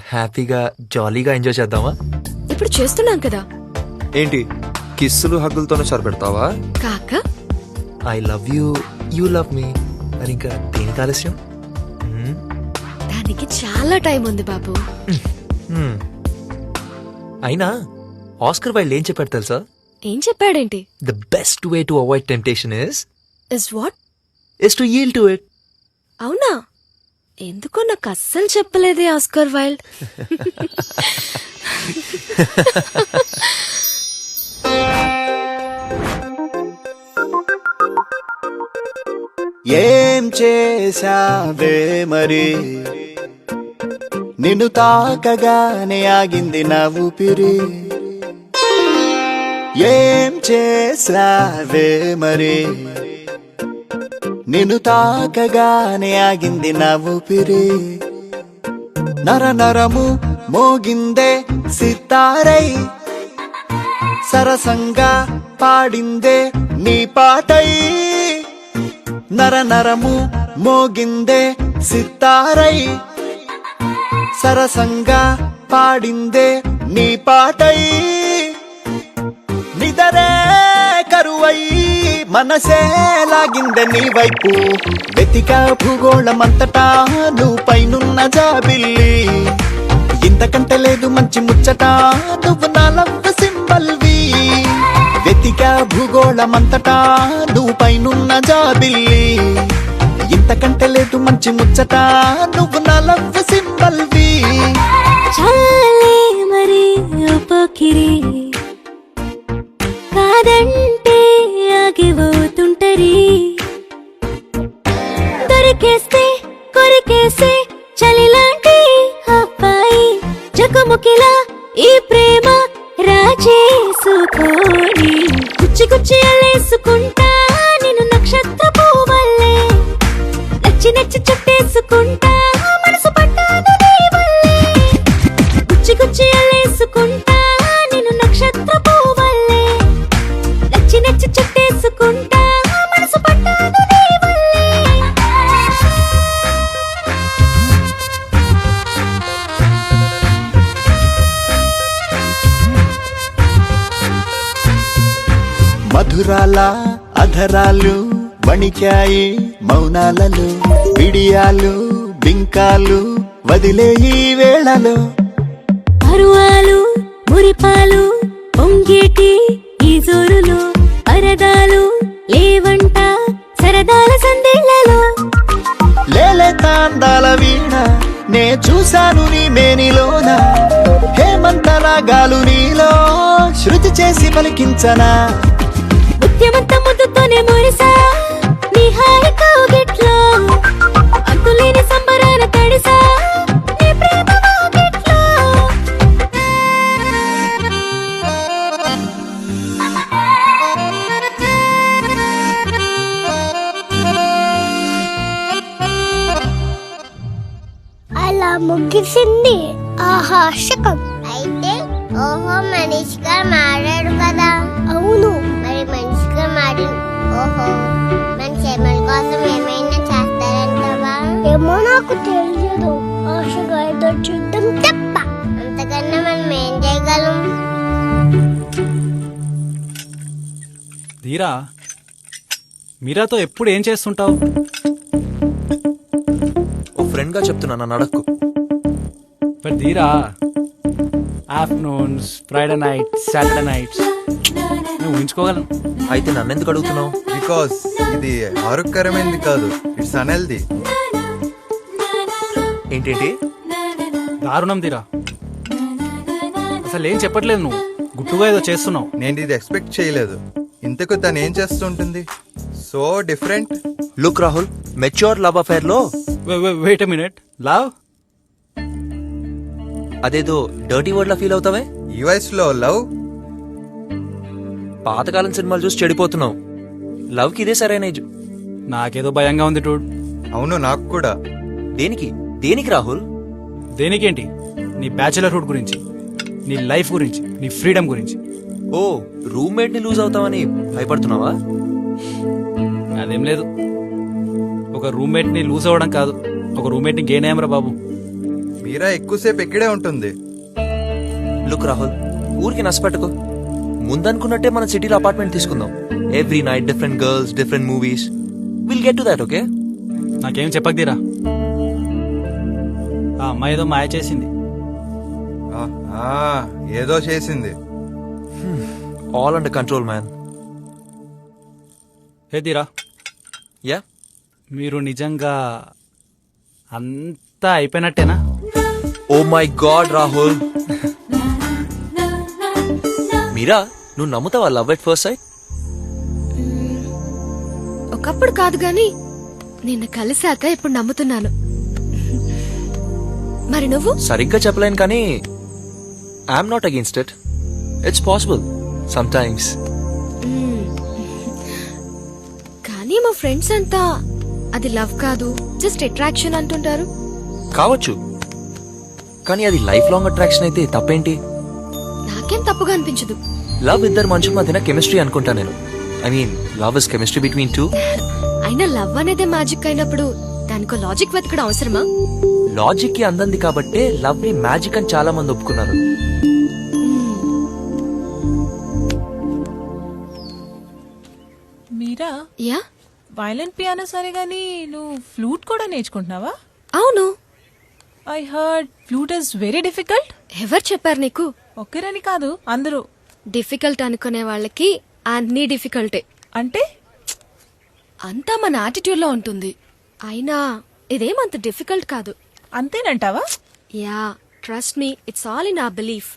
హ్యాపీగా జాలీగా ఎంజాయ్ చేద్దామా? ఇప్పుడు చేస్తున్నాం కదా. ఏంటి, కిస్సులు హగ్గులతోనే సరిపెడతావా? కాక I love you, you love మీ, మరి ఇంకా దేనికి ఆలస్యం? దానికి చాలా టైం ఉంది బాబు. అయినా ఆస్కర్ వైల్డ్ ఏం చెప్పాడు తెలుసా? ఏం చెప్పాడేంటి? The best way to avoid temptation is what? Is to yield to it. అవునా? ఎందుకో నాకు అస్సలు చెప్పలేదే ఆస్కర్ వైల్డ్. ఏం చేశావే మరి, నిన్ను తాకగానే ఆగింది నా ఊపిరి. ఏం చేశావే మరి, నిన్ను తాకగానే ఆగింది నా ఊపిరి. నర నరము మోగిందే సితారై, సరసంగా పాడిందే నీ పాటై. నర నరము మోగిందే సితారై, సరసంగా పాడిందే నీ పాటై. నిదరే కరువై మనసే లాగిందే నీ వైపు, వెతికా భూగోళమంతటా నువ్వు పైనున్న జాబిల్లి. ఇంతకంటే లేదు మంచి ముచ్చట, నువ్వు నా లవ్ సింబల్వి. వెతికా భూగోళమంతటా నువ్వు పైనున్న జాబిల్లి. ఇంతకంటే లేదు మంచి ముచ్చట, నువ్వు నా లవ్ సింబల్వి. చాలే మరి ఉపకిరి, కాదంటే ఆగిపోతుంటరి. దొరికేస్తే కొరికేసే చలిలాంటి అబ్బాయి, జగముకిలా ఈ ప్రేమ రాజేసుకోని. కుచ్చి కుచ్చి అల్లేసుకుంటా నిన్ను నక్షత్ర పువ్వల్లే, నచ్చి నచ్చి చుట్టేసుకుంటా మనసు పట్టాను నీ వల్లే. కుచ్చి కుచ్చి అల్లేసుకుంటా నిన్ను నక్షత్ర పువ్వల్లే, నచ్చి నచ్చి చుట్టేసుకుంటా మనసు పట్టాను నీ వల్లే. మధురాల అధరాలు వణికాయి మౌనాలలో, బిడియాలు బింకాలు వదిలే ఈ వేళలో. పరువాలు మురిపాలు పొంగేటి ఈ జోరులో, పరదాలు లేవంట సరదాల సందేళ్లలో. లేలే తాందాల వీణ నే చూశాను నీ మేనిలోన హేమంత రాగాలు నీలో శృతి చేసి పలికించనా ముత్యమంత ముద్దుతోనే మురిసా నీ హాయి కౌగిట్లో అంతులేని సంబరాల తడిసా నీ ప్రేమ వాకిట్లో. అలా ముగిసింది ఆహాశకం. అయితే ఓహో మనిషిగా మారాడు కదా. అవును, మరి మనిషిగా మారి ఓహో మనిషి మన కోసం ఏమైనా చేస్తారంటావా? ఏమో నాకు తెలియదు. ఆశగా ఏదో చూద్దాం తప్ప అంతకన్నా మనం ఏం చేయగలం? ధీరా, మీరాతో ఎప్పుడు ఏం చేస్తుంటావు? ఓ ఫ్రెండ్ గా చెప్తున్నా, నన్ను అడక్కు. బట్ ధీరా, afternoons, Friday night, Saturday nights నువ్వు ఊహించుకోగలను. అయితే నన్ను ఎందుకు అడుగుతున్నావు? బికాస్ ఇది ఆరోగ్యకరమైనది కాదు, ఇట్స్ అన్హెల్దీ. ఏంటేంటి? దారుణం ధీరా, అసలు ఏం చెప్పట్లేదు, నువ్వు గుట్టుగా ఏదో చేస్తున్నావు. నేను ఇది ఎక్స్పెక్ట్ చేయలేదు. ఇంతకు తను ఏం చేస్తుంటుంది? So different. Look Rahul, mature love affair లో వెయిట్ ఎ మినిట్, లవ్ అదేదో డర్టీ వర్డ్ లా ఫీల్ అవుతావే. ఈ వయసులో లవ్? పాతకాలం సినిమాలు చూసి చెడిపోతున్నావు. లవ్ కి ఇదే సరైన ఏజ్. నాకేదో భయంగా ఉంది డూడ్. అవును, నాకు కూడా. దేనికి దేనికి రాహుల్? దేనికేంటి, నీ బ్యాచులర్హుడ్ గురించి, నీ లైఫ్ గురించి, నీ ఫ్రీడమ్ గురించి. ఓ, రూమ్మేట్ ని లూజ్ అవుతావని భయపడుతున్నావా? అదేం లేదు, ఒక రూమ్మేట్ ని లూజ్ అవ్వడం కాదు, ఒక రూమ్మేట్ ని గెయిన్ అయ్యామరా బాబు. మీరా ఎక్కువసేపు ఇక్కడే ఉంటుంది. లుక్ రాహుల్, ఊరికి నష్టపెట్టుకో. ముందనుకున్నట్టే మన సిటీలో అపార్ట్మెంట్ తీసుకుందాం. Every night different girls, different movies. Will get to that, okay? నాకేం చెప్పకదీరా, ఆ అమ్మాయి ఏదో మాయ చేసింది. ఆ, ఏదో చేసింది. All under control man. Hey Dheera, yeah, మీరు నిజంగా అంతా అయిపోయినట్టేనా? Oh my God Rahul. Meera, నువ్వు నమ్ముతావా లవ్ ఎట్ ఫస్ట్ సైట్? ఒకప్పుడు కాదు గాని నిన్ను కలిసాక ఇప్పుడు నమ్ముతున్నాను. మరి నువ్వు? సరిగ్గా చెప్పలేను కానీ I'm not against it. It's possible some times. కానీ మా ఫ్రెండ్స్ అంతా అది లవ్ కాదు, జస్ట్ అట్రాక్షన్ అంటుంటారు. కావచ్చు, కానీ అది లైఫ్ లాంగ్ అట్రాక్షన్ అయితే తప్పేంటి? నాకేం తప్పుగా అనిపించదు. లవ్ ఇద్దరు మనుషుల మధ్యన కెమిస్ట్రీ అనుకుంటా నేను. I mean love is chemistry between two. అయినా లవ్ అనేదే మ్యాజిక్ అయినప్పుడు దానికో లాజిక్ వెతకడం అవసరమా? లాజిక్ కి అందంది కాబట్టే లవ్ ని మ్యాజిక్ అని చాలా మంది ఒప్పుకున్నారు. మీరా, యా, వైలెన్ పియానో సరే గానీ నువ్వు ఫ్లూట్ కూడా నేర్చుకుంటున్నావా? అవును. I heard flute is very difficult. ఎవరు చెప్పారు నీకు? ఒక్కరని కాదు, అందరూ. డిఫికల్ట్ అనుకునే వాళ్ళకి అన్ని డిఫికల్టే. అంటే అంతా మన యాటిట్యూడ్ లో ఉంటుంది. అయినా ఇదేమంత డిఫికల్ట్ కాదు. అంతేనంటావా? Yeah, trust me, it's all in our belief.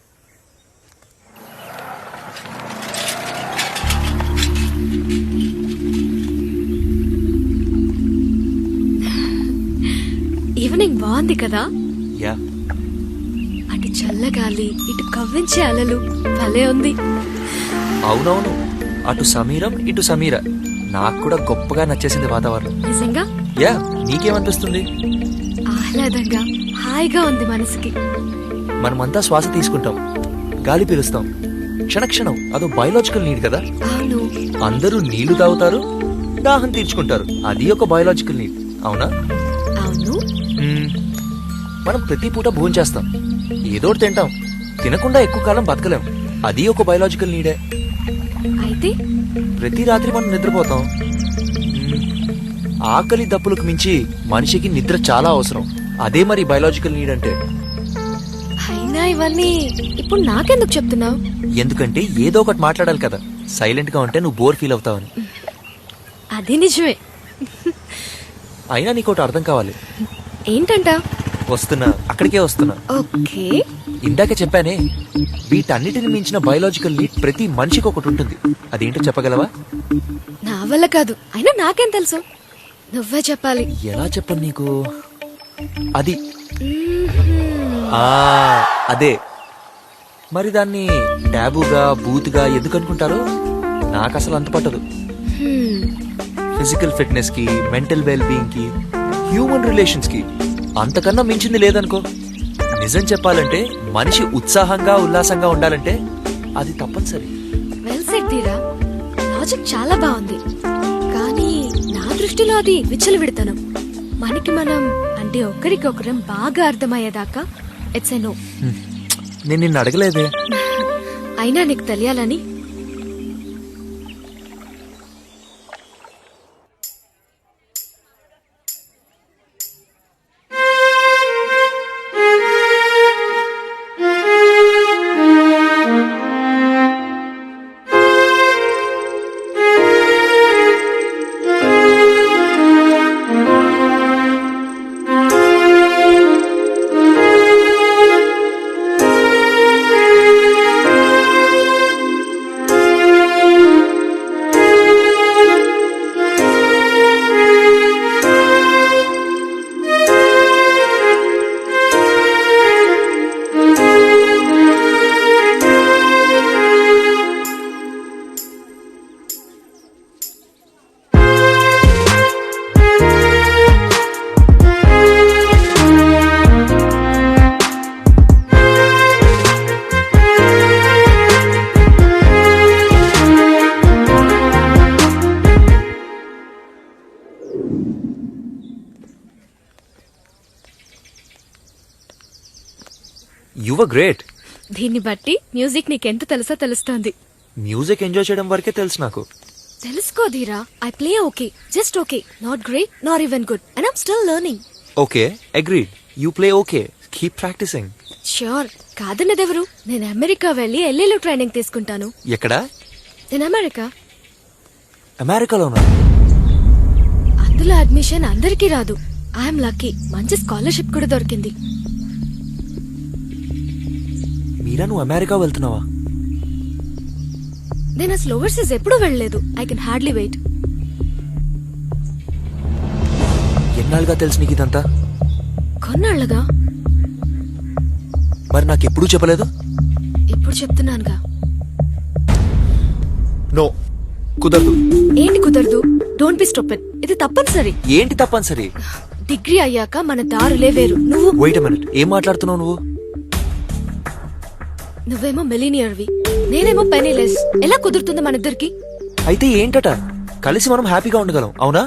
Evening బాగుంది కదా? యా, అటు చల్లగాలి, ఇటు కవ్వించే అలలు, భలే ఉంది. అవునవును, అటు సమీరం ఇటు సమీర. నాకు కూడా గొప్పగా నచ్చేసింది వాతావరణం. నిజంగా? యా, నీకేమనిపిస్తుంది? ఆహ్లాదంగా, హాయిగా ఉంది మనసుకి. మనమంతా శ్వాస తీసుకుంటాం, గాలి పీలుస్తాం క్షణక్షణం. అదో బయోలాజికల్ నీడ్ కదా. అవును. అందరూ నీళ్లు తాగుతారు, దాహం తీర్చుకుంటారు. అది ఒక బయోలాజికల్ నీడ్, అవునా? అవును. మనం ప్రతి పూట భోజనం చేస్తాం, ఏదో తింటాం. తినకుండా ఎక్కువ కాలం బతకలేం, అది ఒక బయోలాజికల్ నీడే. అయితే ప్రతి రాత్రి మనం నిద్రపోతాం. ఆకలి దప్పులకు మించి మనిషికి నిద్ర చాలా అవసరం. అదే మరి బయోలాజికల్ నీడ్ అంటే. అయినా ఇవన్నీ ఇప్పుడు నాకెందుకు చెప్తున్నావు? ఎందుకంటే ఏదో ఒకటి మాట్లాడాలి కదా. సైలెంట్ గా ఉంటే నువ్వు బోర్ ఫీల్ అవుతావని. అది నిజమే. అయినా నీకోటి అర్థం కావాలి. ఏంటంట? వస్తున్నా, అక్కడికే వస్తున్నా. ఓకే. ఇందాక చెప్పానే, వీటన్నిటిని మించిన బయోలాజికల్ నీడ్ ప్రతి మనిషికి ఒకటి ఉంటుంది. అదేంటో చెప్పగలవా? నా వల్ల కాదు, అయినా నాకేం తెలుసు, నువ్వే చెప్పాలి. ఎలా చెప్పను నీకు? అది అదే. మరి దాన్ని టాబూగా బూత్గా ఎందుకు అనుకుంటారు? నాకు అసలు అంత పట్టదు. ఫిజికల్ ఫిట్నెస్ కి, మెంటల్ వెల్ బీయింగ్ కి, హ్యూమన్ రిలేషన్స్ కి అంతకన్నా మించింది లేదనుకో. నిజం చెప్పాలంటే మనిషి ఉత్సాహంగా ఉల్లాసంగా ఉండాలంటే అది తప్పనిసరి. వెల్ సెడ్ ధీరా, లాజిక్ చాలా బాగుంది. కానీ నా దృష్టిలో అది విచ్చలవిడతనం. మనకి మనం అంటే ఒకరికొకరం బాగా అర్థమయ్యేదాకా ఇట్స్ ఎ నో. నేను నిన్ను అడగలేదే. అయినా నీకు తెలియాలని. You were great. దీన్ని బట్టి మ్యూజిక్ నీకెంత తెలుసో తెలుస్తోంది. మ్యూజిక్ ఎంజాయ్ చేయడం వరకే తెలుసు నాకు. తెలుసుకో Dheera, I play okay, just okay, not great not even good, and I'm still learning. Okay, agreed. You play okay, keep practising. Sure. కాదన్నదెవరు? నేను అమెరికా వెళ్ళి ఎల్ఏలో ట్రైనింగ్ తీసుకుంటాను. ఎక్కడా? నేను అమెరికా. అమెరికాలోనా? అందులో అడ్మిషన్ అందరికీ రాదు. ఐఎమ్ లక్కీ, మంచి స్కాలర్షిప్ కూడా దొరికింది. మీరా, నువ్వు అమెరికా వెళ్తున్నావా? నేను అసలు ఓవర్సీస్ ఎప్పుడూ వెళ్ళలేదు. I can hardly wait. ఎన్నాళ్ళుగా తెలుసు నీకు ఇదంతా? కొన్నాళ్ళుగా. మరి నాకు ఎప్పుడూ చెప్పలేదు? ఇప్పుడు చెప్తున్నానుగా. నో, కుదరదు. ఏంటి కుదరదు? Don't be stupid. ఇది తప్పనిసరి. ఏంటి తప్పనిసరి? డిగ్రీ అయ్యాక మన దారులే వేరు. నువ్వు వెయిట్ ఎ మినిట్, ఏం మాట్లాడుతున్నావు నువ్వు? నువ్వేమో మిలీనియర్వి, నేనేమో పెనీలెస్. ఎలా కుదురుతుంది మన ఇద్దరికి? అయితే ఏంటట, కలిసి మనం హ్యాపీగా ఉండగలం, అవునా?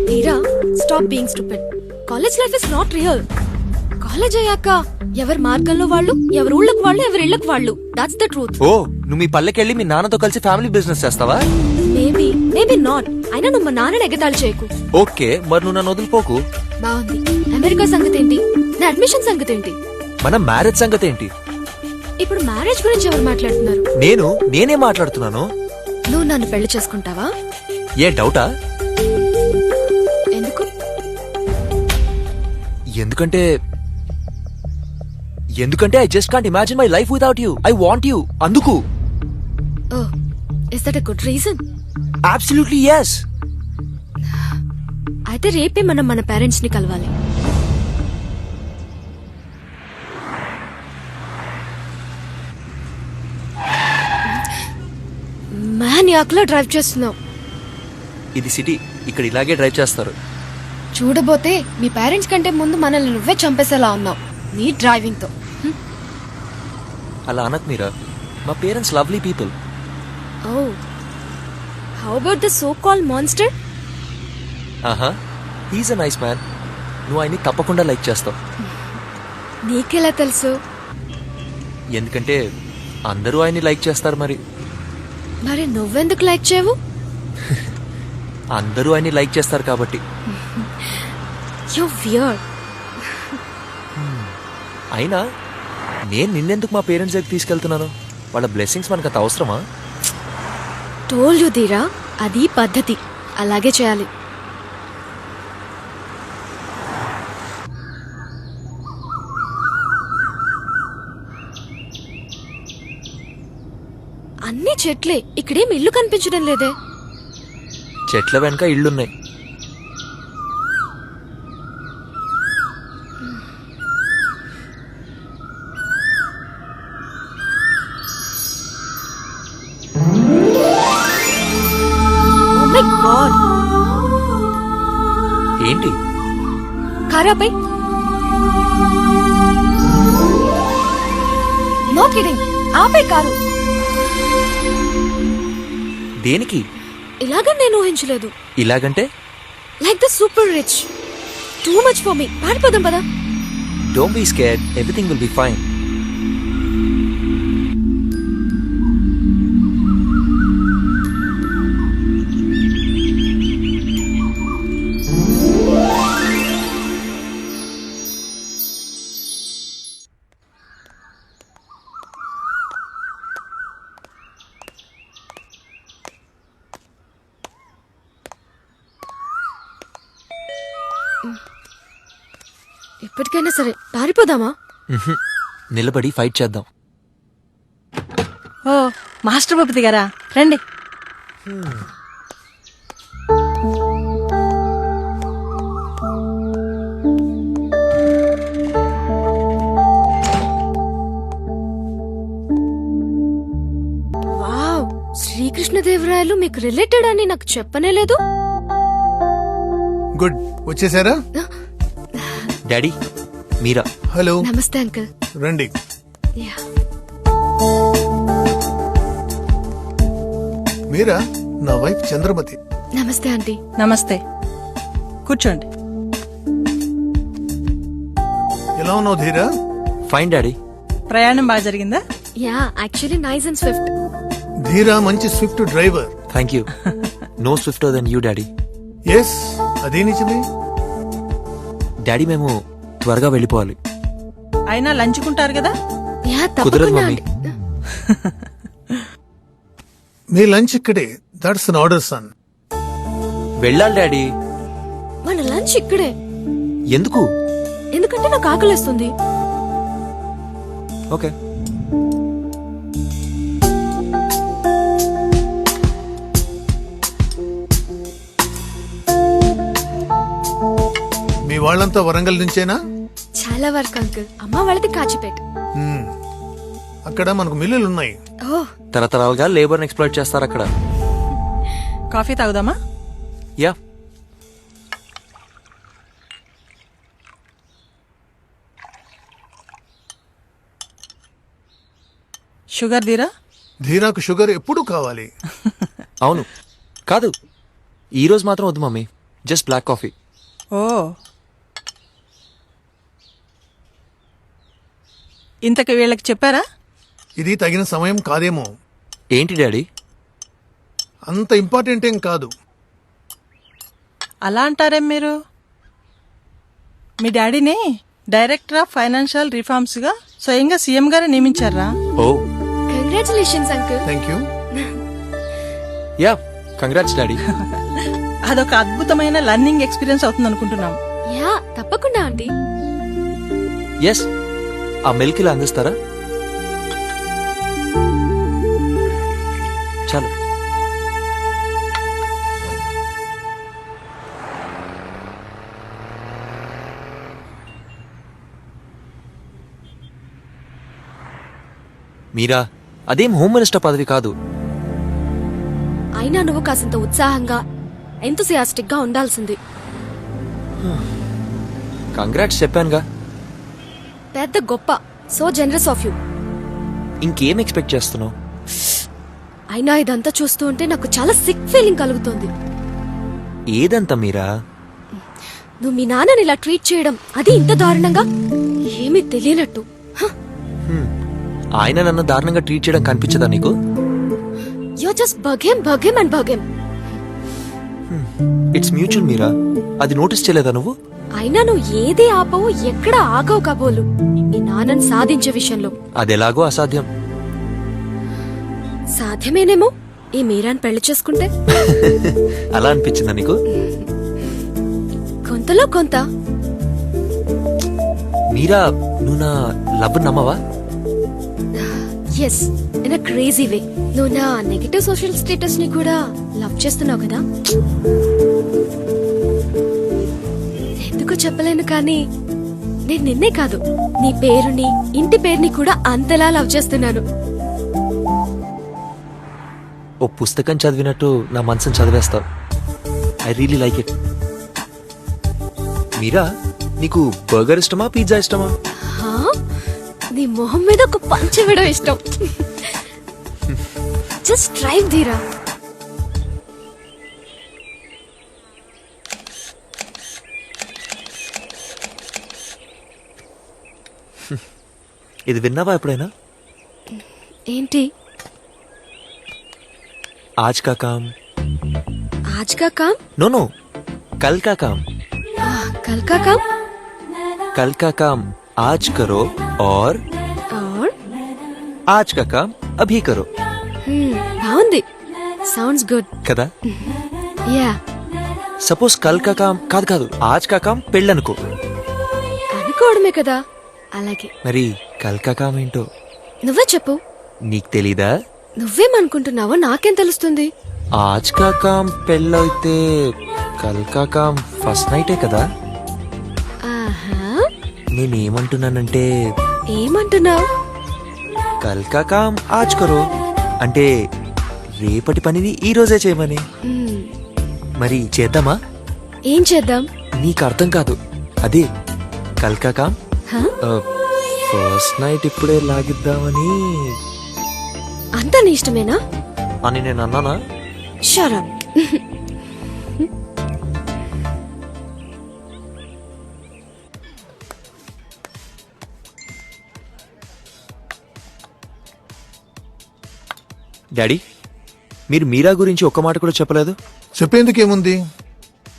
తీరా, stop being stupid. College life is not real. College అయ్యాక ఎవరి మార్గంలో వాళ్ళు, ఎవరి ఊళ్ళకు వాళ్ళు, ఎవరి ఇళ్లకు వాళ్ళు. That's the truth. ఓ, నువ్వు మీ పల్లెకెళ్ళి మీ నాన్నతో కలిసి ఫ్యామిలీ బిజినెస్ చేస్తావా? Maybe, maybe not. అయినా నువ్వు మా నాన్నని ఎగతాళి చేయకు. ఓకే, మరి నువ్వు నన్ను వదిలిపోకు. బాగుంది. అమెరికా సంగతి ఏంటి? నా అడ్మిషన్ సంగతి ఏంటి? మన మ్యారేజ్ సంగతి ఏంటి? ఇప్పుడు మ్యారేజ్ గురించి ఎవరు మాట్లాడుతున్నారు? నేనే మాట్లాడుతున్నాను. నువ్వు నన్ను పెళ్లి చేసుకుంటావా? ఏ డౌటా? ఎందుకు? ఎందుకంటే I just can't imagine my life without you. I want you. అందుకు. Oh, is that a good reason? Absolutely yes. అయితే రేపే మనం మన పేరెంట్స్ ని కలవాలి. మ్యానియాక్లో డ్రైవ్ చేస్తున్నావు. ఇది సిటీ, ఇక్కడ ఇలాగే డ్రైవ్ చేస్తారు. చూడబోతే మీ పేరెంట్స్ కంటే ముందు మనల్ని నువ్వే చంపేసేలా ఉన్నావు నీ డ్రైవింగ్ తో. అలా అనకు మీరా, మా parents lovely people. Oh, how about the so called monster? ఆహా, హీస్ ఎ నైస్ మ్యాన్. నువ్వు ఆయన్ని తప్పకుండా లైక్ చేస్తావు. నీకెలా తెలుసు? ఎందుకంటే అందరూ ఆయన్ని లైక్ చేస్తారు. మరి నువ్వెందుకు లైక్ చేయవు? అందరూ ఆయన్ని లైక్ చేస్తారు కాబట్టి. You weird. అయినా నేను నిన్నెందుకు మా పేరెంట్స్ దగ్గర తీసుకెళ్తున్నాను? వాళ్ళ బ్లెస్సింగ్స్ మనకు అంత అవసరమా? టోల్డ్ యు ధీరా, అది పద్ధతి, అలాగే చేయాలి. చెట్లే, ఇక్కడేం ఇల్లు కనిపించడం లేదే. చెట్ల వెనక ఇళ్ళున్నాయి. ఓ మై గాడ్, ఏంటి? కారాపై. నో కిడింగ్, ఆపే కారు. దేనికి? ఇలాగా నేను ఊహించలేదు. ఇలాగంటే? Like the super rich. Too much for me. పారిపోదాం పదా. Don't be scared, everything will be fine. ఇప్పటికైనా సరే పారిపోదామా? నిలబడి ఫైట్ చేద్దాం. ఓ మాస్టర్ బాబు గారా, రండి. వావ్, శ్రీకృష్ణదేవరాయలు మీకు రిలేటెడ్ అని నాకు చెప్పనే లేదు. గుడ్, వచ్చేసారా? డాడీ, మీరా. హలో. నమస్తే అంకుల్. రండి. యా. మీరా నా వైఫ్ చంద్రమతి. నమస్తే ఆంటీ. నమస్తే, కూర్చోండి. ఎలా ఉన్నావు ధీరా? Fine daddy. ప్రయాణం బాగా జరిగిందా? Yeah, actually nice and swift. Dheera మంచి swift driver. Thank you. No swifter than you daddy. Yes, అదే నిజమే. డాడీ, మేము త్వరగా వెళ్ళిపోవాలి. అయినా లంచుకుంటారు కదా? యా, కుదరదు తప్పకుండా మమ్మీ. ఆంటీ. మీ లంచ్ ఇక్కడే. That's an order son. వెళ్ళాలి డాడీ. మన లంచ్ ఇక్కడే. ఎందుకు? ఎందుకంటే నాకు ఆకలిస్తుంది. ఓకే. మీ వాళ్ళంతా వరంగల్ నుంచేనా? చాలా వరకు అంకుల్. అమ్మ వాళ్ళది కాచిపేట. మ్మ్. అక్కడ మనకు మిల్లులు ఉన్నాయి. ఓ, తరతరాలుగా లేబర్ ఎక్స్ప్లాయిట్ చేస్తారు అక్కడ. కాఫీ తాగుదామా? యా. షుగర్ దీరా? ధీరాకు షుగర్ ఎప్పుడు కావాలి. అవును. కాదు, ఈ రోజు మాత్రం వద్దు మమ్మీ. Just black coffee. ఓ, ఇంతకు వీళ్ళకి చెప్పారా? ఇది తగిన సమయం కాదేమో. ఏంటి డాడీ? అంత ఇంపార్టెంట్ ఏం కాదు. అలా అంటారేం మీరు? మీ డాడీని డైరెక్టర్ ఆఫ్ ఫైనాన్షియల్ రిఫార్మ్స్ గా స్వయంగా సీఎం గారే నియమించారా? Oh, congratulations uncle. Thank you. Yeah, congrats daddy. అదొక అద్భుతమైన లర్నింగ్ ఎక్స్పీరియన్స్ అవుతుంది అనుకుంటున్నాం. యా, తప్పకుండా ఆంటీ. ఎస్, ఆ మిల్క్ ఇలా అందిస్తారా? చాలు. మీరా, అదేం హోమ్ మినిస్టర్ పదవి కాదు. అయినా నువ్వు కాసింత ఉత్సాహంగా ఎంతూసియాస్టిక్ గా ఉండాల్సింది. కంగ్రాట్స్ చెప్పానుగా. పెద్ద గొప్ప. So generous of you. ఇంకేం ఎక్స్పెక్ట్ చేస్తున్నావు? అయినా ఇదంతా చూస్తూ ఉంటే నాకు చాలా సిక్ ఫీలింగ్ కలుగుతోంది. ఏదంతా మీరా? నువ్వు మీ నాన్నని ఇలా ట్రీట్ చేయడం, అది ఇంత దారుణంగా, ఏమీ తెలియనట్టు. ఆయన నన్ను దారుణంగా ట్రీట్ చేయడం కనిపించదా నీకు? You just bug him and bug him. It's mutual Meera. అది నోటీస్ చేయలేదా నువ్వు? అయినా నువ్వు ఏది ఆపవు, ఎక్కడ ఆగవు కాబోలు మీ నాన్నని సాధించే విషయంలో. అదెలాగో అసాధ్యం. సాధ్యమేనేమో ఈ మీరాని పెళ్లి చేసుకుంటే. అలా అనిపించిందా నీకు? కొంతలో కొంత. మీరా, నువ్వు నా లవ్ నమ్మవా? Yes, in a crazy way. నువ్వు నా నెగటివ్ సోషల్ స్టేటస్ ని కూడా లవ్ చేస్తున్నావు కదా. ఎందుకో చెప్పలేను కానీ నేను నిన్నే కాదు, నీ పేరుని, ఇంటి పేరుని కూడా అంతలా లవ్ చేస్తున్నాను. ఓ పుస్తకం చదివినట్టు నా మనసుని చదివేస్తావు. I really like it. Meera, నీకు బర్గర్ ఇష్టమా, పిజ్జా ఇష్టమా? హా? నీ మొహం మీద ఒక పంచ్ వేయడం ఇష్టం. జస్ట్ డ్రైవ్ ధీరా. ఇది విన్నావా ఎప్పుడైనా? ఏంటి? ఆజ్ కా కామ్. आज का काम? नो नो, कल का काम. कल का काम? कल का काम आज करो और आज का काम अभी करो. బాగుంది. సౌండ్స్ గుడ్ కదా? యా. సపోజ్ కల్ కా కామ్ కాదు ఆజ్ కా కామ్ పెళ్ళనుకో. అనుకోవడమే కదా. అలాగే. మరి కల్ కా కామ్ ఏంటో నువ్వే చెప్పు. నీకు తెలీదా? నువ్వేమనుకుంటున్నావో నాకేం తెలుస్తుంది? ఆజ్ కా కామ్ పెళ్ళైతే కల్ కా కామ్ ఫస్ట్ నైటే కదా. ఆహా. నేనేమంటున్నానంటే ఏమంటున్నావు? కల్ కా కామ్ ఆజ్ కరో అంటే రేపటి పనిని ఈ రోజే చేయమని. మరి చేద్దామా? ఏం చేద్దాం? నీకు అర్థం కాదు. అదే కల్ కా కామ్ హా? ఫస్ట్ నైట్ ఇప్పుడే లాగిద్దామని. అంతా నీ ఇష్టమేనా అని నేను అన్నానా? Shut up. డాడీ, మీరు మీరా గురించి ఒక్క మాట కూడా చెప్పలేదు. చెప్పేందుకేముంది?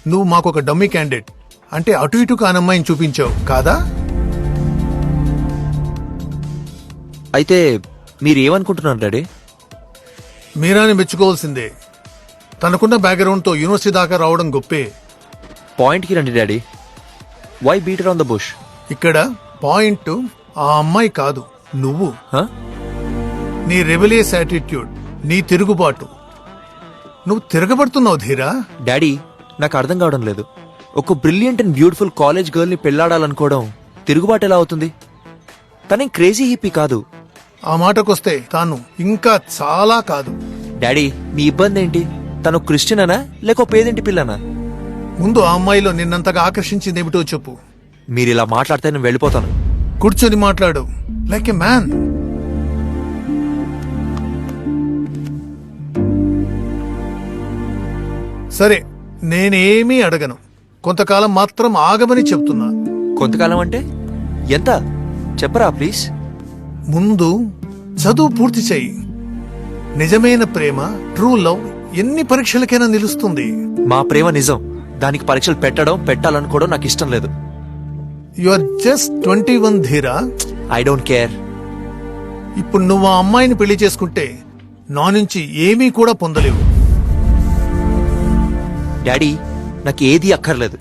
నువ్వు మాకొక డమ్మీ క్యాండిడేట్ అంటే అటు ఇటు కానమ్మాయిని చూపించావు కాదా? అయితే మీరేమనుకుంటున్నారు డాడీ? మీరాని మెచ్చుకోవాల్సిందే. తనకున్న బ్యాక్గ్రౌండ్ తో యూనివర్సిటీ దాకా రావడం గొప్పే. పాయింట్కి రండి డాడీ. వై బీటర్ ఆన్ ద బుష్? ఇక్కడ పాయింట్ ఆ అమ్మాయి కాదు, నువ్వు. Huh? నీ రెబెలియస్ యాటిట్యూడ్, నీ తిరుగుబాటు. నువ్వు తిరగబడుతున్నావు ధీరా. డాడీ, నాకు అర్థం కావడం లేదు. ఒక brilliant and beautiful college girl ని పెళ్లాడాలనుకోవడం తిరుగుబాటు ఎలా అవుతుంది? తనేం క్రేజీ హిప్పీ కాదు. ఆ మాటకొస్తే తాను ఇంకా చాలా కాదు. డాడీ, మీ ఇబ్బంది ఏంటి? తను క్రిస్టియన్ అనా లేక పేదింటి పిల్లనా? ముందు ఆ అమ్మాయిలో నిన్నంతగా ఆకర్షించింది ఏమిటో చెప్పు. మీరు ఇలా మాట్లాడితే నేను వెళ్ళిపోతాను. కూర్చొని మాట్లాడు లైక్ ఎ మ్యాన్. సరే, నేనేమీ అడగను. కొంతకాలం మాత్రం ఆగమని చెప్తున్నా. కొంతకాలం అంటే ఎంత చెప్పరా ప్లీజ్? ముందు చదువు పూర్తి చెయ్యి. నిజమైన ప్రేమ, ట్రూ లవ్ ఎన్ని పరీక్షలకైనా నిలుస్తుంది. మా ప్రేమ నిజం. దానికి పరీక్షలు పెట్టాలనుకోవడం నాకు ఇష్టం లేదు. యు ఆర్ జస్ట్ 21 ధీరా. I don't care. ఇప్పుడు నువ్వు ఆ అమ్మాయిని పెళ్లి చేసుకుంటే నా నుంచి ఏమీ కూడా పొందలేవు. డాడీ, నాకు ఏది అక్కర్లేదు.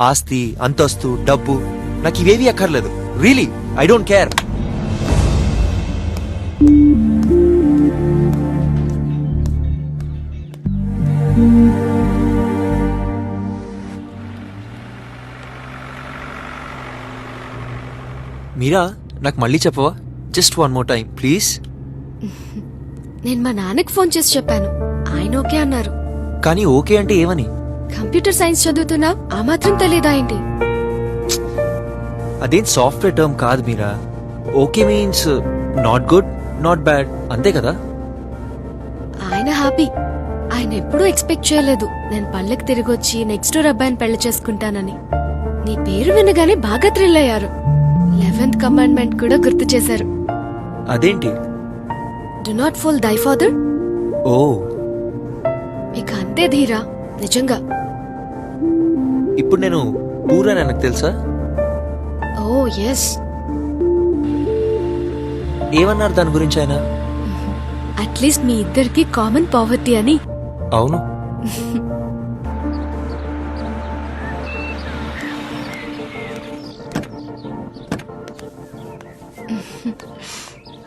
ఆస్తి, అంతస్తు, డబ్బు నాకు ఇవేవి అక్కర్లేదు. Really I don't care. Meera, నాకు మళ్ళీ చెప్పవా? Just one more time please. నేను మా నాన్నకి ఫోన్ చేసి చెప్పాను. ఆయన ఓకే అన్నారు. కానీ ఓకే అంటే ఏమని? కంప్యూటర్ సైన్స్ చదువుతున్నావు, ఆ మాత్రం తెలీదా ఏంటి? అదేం సాఫ్ట్వేర్ టర్మ్ కాదు Meera. Okay means not good, not bad, అంతే కదా? ఆయన హ్యాపీ. ఆయన ఎప్పుడూ ఎక్స్పెక్ట్ చేయలేదు నేను పల్లెకి తిరిగి వచ్చి నెక్స్ట్ డోర్ అబ్బాయిని పెళ్లి చేసుకుంటానని. నీ పేరు వినగానే బాగా థ్రిల్ అయ్యారు. 11th కమాండ్మెంట్ కూడా గుర్తు చేశారు. అదేంటి? డు నాట్ ఫూల్ దై ఫాదర్. ఓ, ఇక అంతే ధీరా, నిజంగా. ఇప్పుడు నేను పూరా నాకు తెలుసా? ఓ ఎస్. ఏమన్నారు దాని గురించి ఆయన? అట్లీస్ట్ మీ ఇద్దరికి కామన్ పావర్టీ అని. అవును.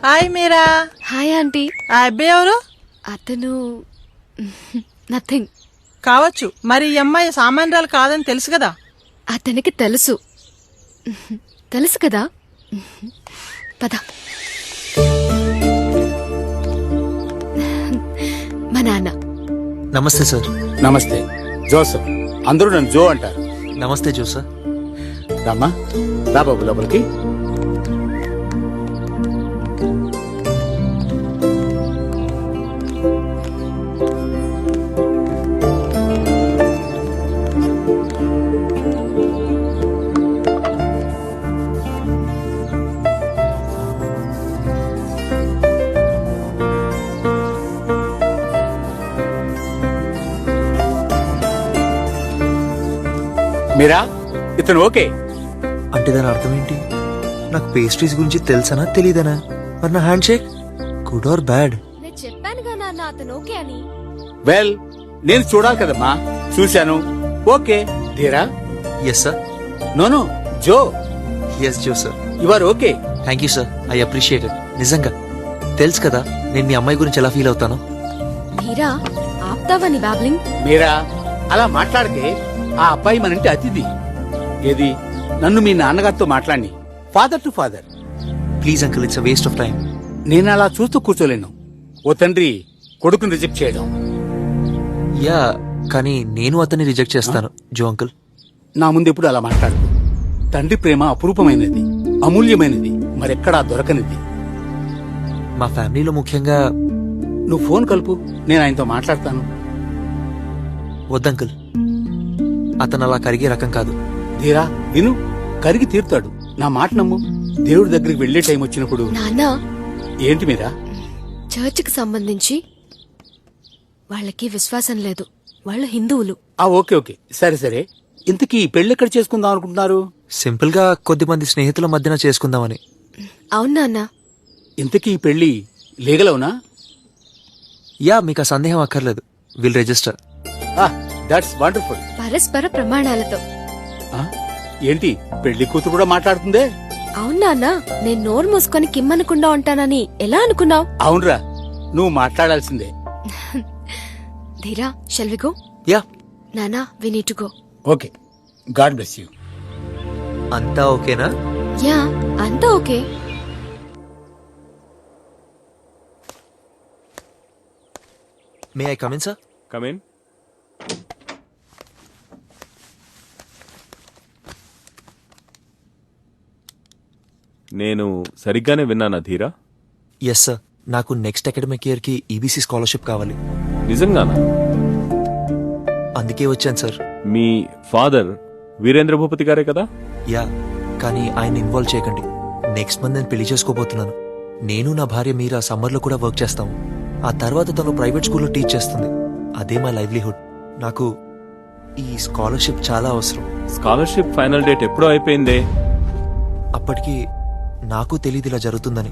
హాయ్ మీరా. Hi aunty. ఆ అబ్బాయి ఎవరు? అతను నథింగ్. కావచ్చు, మరి ఈ అమ్మాయి సామాన్యురాలు కాదని తెలుసు కదా. అతనికి తెలుసు. తెలుసు కదా. పద. మా నాన్న. నమస్తే సార్. నమస్తే జోసఫ్. అందరూ నన్ను జో అంటారు. నమస్తే జోసఫ్. రామ్మా, రా బాబు లోపలికి. మీరా, ఇతను ఓకే అంటే దాని అర్థం ఏంటి? నాకు పేస్ట్రీస్ గురించి తెలుసనా తెలీదనా? మరి నా hand shake good or bad? నేను చెప్పానుగా నాన్న అతను ఓకే అని. వెల్, నేను చూడాలి కదమ్మా. చూశాను. ఓకే. ధీరా. Yes sir. నోను Joe. Yes Joe sir. You are okay. Thank you sir. I appreciate it. నిజంగా తెలుసు కదా నేను మీ అమ్మాయి గురించి ఎలా ఫీల్ అవుతాను. మీరా, ఆప్తావా నీ బాబ్లింగ్? మీరా, అలా మాట్లాడితే ఆ అబ్బాయి మన ఇంటి అతిథి. ఏది, నన్ను మీ నాన్నగారితో మాట్లాడి father to father. Please uncle, it's a waste of time. నేను అలా చూస్తూ కూర్చోలేను. ఓ తండ్రి కొడుకుని రిజెక్ట్ చేయడం. యా, కానీ నేను అతన్ని రిజెక్ట్ చేస్తాను జో అంకుల్. నా ముందు ఎప్పుడు అలా మాట్లాడు. తండ్రి ప్రేమ అపురూపమైనది, అమూల్యమైనది, మరెక్కడా దొరకనిది. మా ఫ్యామిలీలో ముఖ్యంగా నువ్వు ఫోన్ కలుపు, నేను ఆయనతో మాట్లాడతాను. వద్దంకుల్, అతను అలా కరిగే రకం కాదు. ధీరా, విను, కరిగి తీరుతాడు. నా మాట నమ్ము. దేవుడి దగ్గరికి వెళ్లే టైం వచ్చినప్పుడు. నాన్న, ఏంటి మీరా? చర్చికి సంబంధించి వాళ్ళకి విశ్వాసం లేదు. వాళ్ళు హిందువులు. ఓకే ఓకే, సరే సరే. ఇంతకీ పెళ్ళెక్కడ చేసుకుందాం అనుకుంటున్నారు? సింపుల్ గా కొద్దిమంది స్నేహితుల మధ్యన చేసుకుందామని. అవును నాన్న. ఇంతకీ పెళ్లి లీగల్ అవునా? యా, మీకు ఆ సందేహం అక్కర్లేదు. Will register. That's wonderful. పరస్పర ప్రమాణాలతో. ఏంటి, పెళ్లి కూతురు కూడా మాట్లాడుతుందే? అవును నాన్న, నేను నోరు మూసుకొని కిమ్మనకుండా ఉంటానని ఎలా అనుకున్నావు? అవునరా, నువ్వు మాట్లాడాల్సిందే. ధీరా, షల్ వి గో? యా. నానా, we need to go. Okay, god bless you. అంతా ఓకేనా? యా, అంతా okay. May I come in sir? Come in. నేను సరిగ్గానే విన్నానా ధీరా? Yes sir. నాకు నెక్స్ట్ అకాడమిక్ ఇయర్ కి ఈబీసీ స్కాలర్షిప్ కావాలి. నిజంగానా? అందుకే వచ్చాను సార్. మీ ఫాదర్ వీరేంద్ర భూపతి గారే కదా? యా, కానీ ఆయన ఇన్వాల్వ్ చేయకండి. నెక్స్ట్ మంత్ నేను పెళ్లి చేసుకోబోతున్నాను. నేను నా భార్య మీరా సమ్మర్ లో కూడా వర్క్ చేస్తాము. ఆ తర్వాత తను ప్రైవేట్ స్కూల్లో టీచ్ చేస్తుంది. అదే మా లైవ్లీహుడ్. నాకు ఈ స్కాలర్షిప్ చాలా అవసరం. స్కాలర్షిప్ ఫైనల్ డేట్ ఎప్పుడో అయిపోయిందే. అప్పటికి నాకు తెలియదు ఇలా జరుగుతుందని.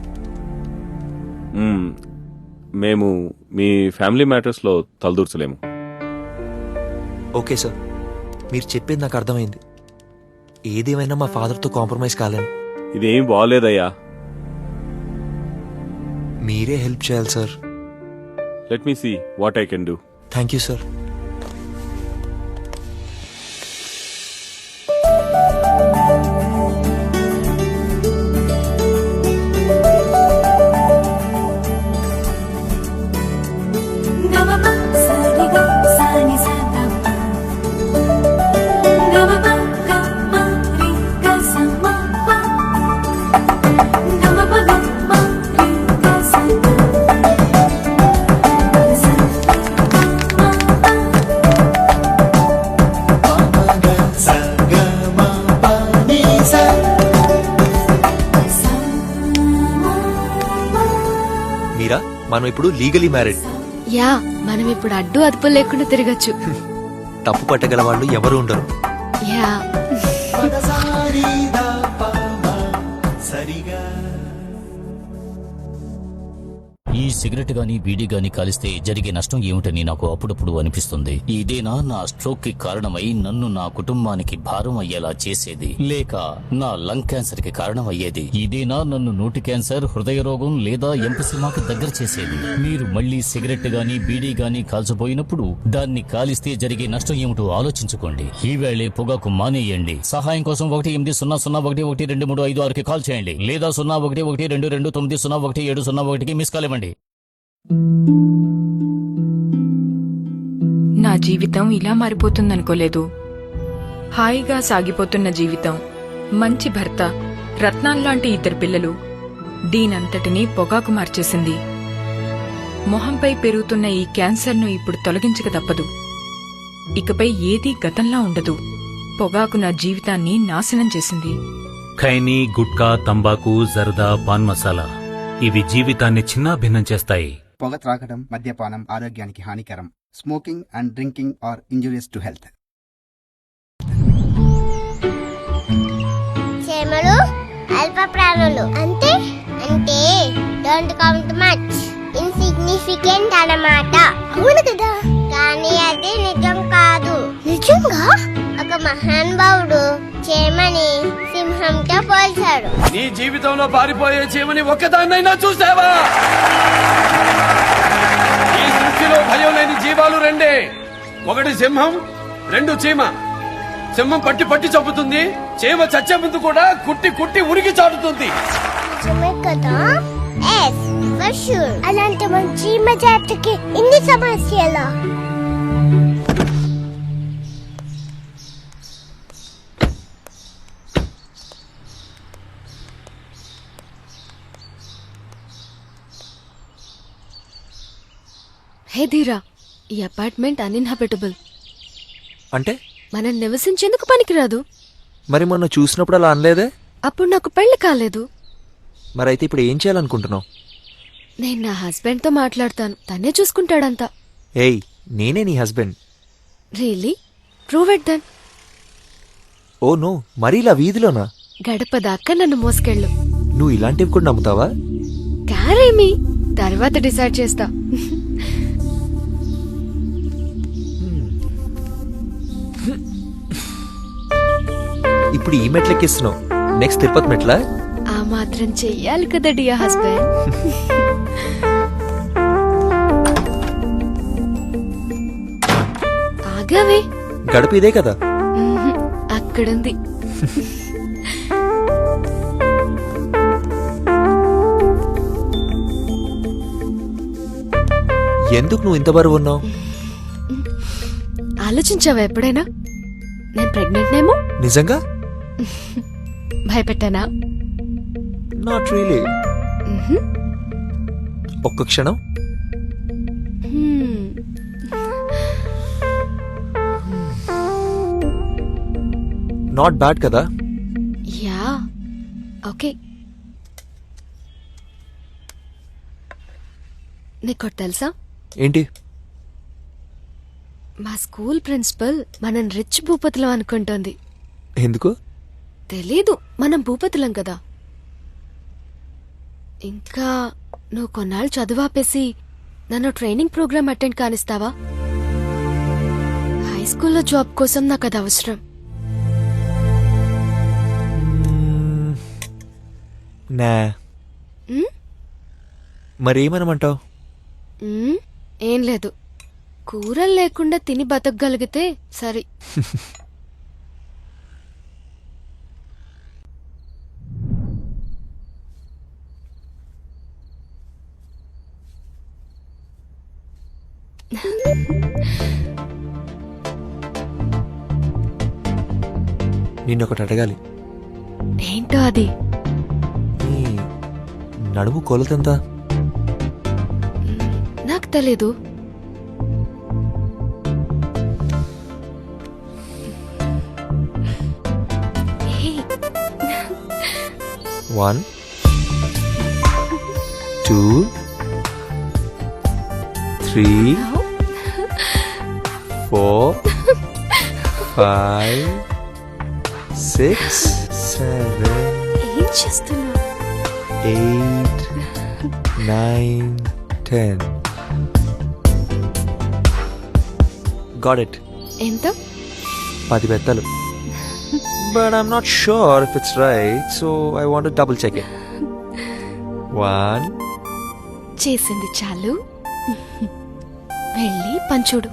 మేము మీ ఫ్యామిలీ మ్యాటర్స్ లో తలదూర్చలేము. ఓకే సార్, మీరు చెప్పేది నాకు అర్థమైంది. ఏదేమైనా మా ఫాదర్తో కాంప్రమైజ్ కాలేను. ఇదేం బాగోలేదయ్యా. మీరే హెల్ప్ చేయాలి sir. Let me see what I can do. Thank you sir. Meera, మనం ఇప్పుడు లీగలీ మ్యారీడ్. యా, మనం ఇప్పుడు అడ్డు అదుపు లేకుండా తిరగచ్చు. తప్పు పట్టగల వాళ్ళు ఎవరు ఉండరు. యా. ఈ సిగరెట్ గాని బీడీ గాని కాలిస్తే జరిగే నష్టం ఏమిటని నాకు అప్పుడప్పుడు అనిపిస్తుంది. ఇదేనా నా స్ట్రోక్ కి కారణమై నన్ను నా కుటుంబానికి భారం అయ్యేలా చేసేది, లేక నా లంగ్ క్యాన్సర్ కి కారణం అయ్యేది? ఇదేనా నన్ను నోటి క్యాన్సర్, హృదయ రోగం లేదా ఎంపసిమాకి దగ్గర చేసేది? మీరు మళ్ళీ సిగరెట్ గాని బీడీ గాని కాల్చబోయినప్పుడు దాన్ని కాలిస్తే జరిగే నష్టం ఏమిటో ఆలోచించుకోండి. ఈవేళే పొగాకు మానేయండి. సహాయం కోసం 180011236కి కాల్ చేయండి లేదా 011222901701కి మిస్ కాల్ ఇవ్వండి. నా జీవితం ఇలా మారిపోతుందనుకోలేదు. హాయిగా సాగిపోతున్న జీవితం, మంచి భర్త, రత్నాల్లాంటి 2 పిల్లలు, దీనంతటినీ పొగాకు మార్చేసింది. మొహంపై పెరుగుతున్న ఈ క్యాన్సర్ను ఇప్పుడు తొలగించక తప్పదు. ఇకపై ఏదీ గతంలా ఉండదు. పొగాకు నా జీవితాన్ని నాశనం చేసింది. ఖైనీ, గుట్కా, తంబాకు, జర్దా, పాన్ మసాలా ఇవి జీవితాన్ని చిన్నాభిన్నం చేస్తాయి. పొగ త్రాగడం, మద్యపానం ఆరోగ్యానికి హానికరం. Smoking and drinking are injurious to health. చేమలు అల్ప ప్రాణులు అంటే డోంట్ కౌంట్ మచ్, ఇన్సిగ్నిఫికెంట్ అన్నమాట. అవును కదా, కానీ అది నిజం కాదు. నిజంగా ఒక మహానుభావుడు చేమని సింహంతో పోల్చాడు. నీ జీవితంలో పారిపోయే చీమని ఒక్కదాన్నైనా చూసావా? ఈ సృష్టిలో భయం లేని జీవాలు 2. 1 సింహం, 2 చీమ. సింహం పట్టి పట్టి చంపుతుంది, చీమ చచ్చే ముందు కూడా కుట్టి కుట్టి ఉరికి చాటుతుంది. నిజమే కదా? Yes for sure. అలాంటి మన చీమ జాతికి ఇన్ని సమస్యలా? హే ధీరా, ఈ అపార్ట్మెంట్ అన్ఇన్హాబిటబుల్. అంటే మనం నివసించేందుకు పనికిరాదు. మరి మొన్న చూసినప్పుడు అలా అనలేదే? అప్పుడు నాకు పెళ్లి కాలేదు. మరైతే ఇప్పుడు ఏం చేయాలనుకుంటున్నావు? నేను నా హస్బెండ్ తో మాట్లాడతాను, తనే చూసుకుంటాడంతా. ఏయ్, నేనే నీ husband. Really? Prove it then. Oh no, మరీ ఇలా వీధిలోనా? గడప దాకా నన్ను మోసుకెళ్ళు. నువ్వు ఇలాంటివి కూడా నమ్ముతావా? క్యారీ మీ, తర్వాత డిసైడ్ చేస్తా. ఇప్పుడు ఈ మెట్లెక్కిస్తున్నావు, నెక్స్ట్ తిరుపతి మెట్ల? ఆ మాత్రం చెయ్యాలి కదా డియర్ హస్బెండ్. ఆగావే, గడప ఇదే కదా? అక్కడుంది. ఎందుకు నువ్వు ఇంత బరువు ఉన్నావు? ఆలోచించావా ఎప్పుడైనా నేను ప్రెగ్నెంట్ నేమో? నిజంగా? భయపెట్టానా? Not really. ఒక్క క్షణం. నాట్ బ్యాడ్ కదా? Yeah, okay. నీకు తెలుసా ఏంటి? మా స్కూల్ ప్రిన్సిపల్ మనం రిచ్ భూపతులం అనుకుంటోంది. ఎందుకు? తెలీదు, మనం భూపతులం కదా. ఇంకా నువ్వు కొన్నాళ్ళు చదువాపేసి నన్ను ట్రైనింగ్ ప్రోగ్రామ్ అటెండ్ కానిస్తావా? హై స్కూల్లో జాబ్ కోసం నాకు అది అవసరం. నా మరేమనమంటావు? ఏం లేదు, కూరలు లేకుండా తిని బతకగలిగితే సరే. నిన్నొకటి అడగాలి. ఏంటో అది? నడుము కొలతెంత? నాకు తెలీదు. One, 2, 3, 4, 5, 6, 7, ఏం చేస్తున్నావు? 8, 9, 10. Got it. ఎంత? 10 బెత్తలు. But I'm not sure if it's right, so I want to double check it. 1. చేసింది చాలు. వెళ్ళి పంచుడు.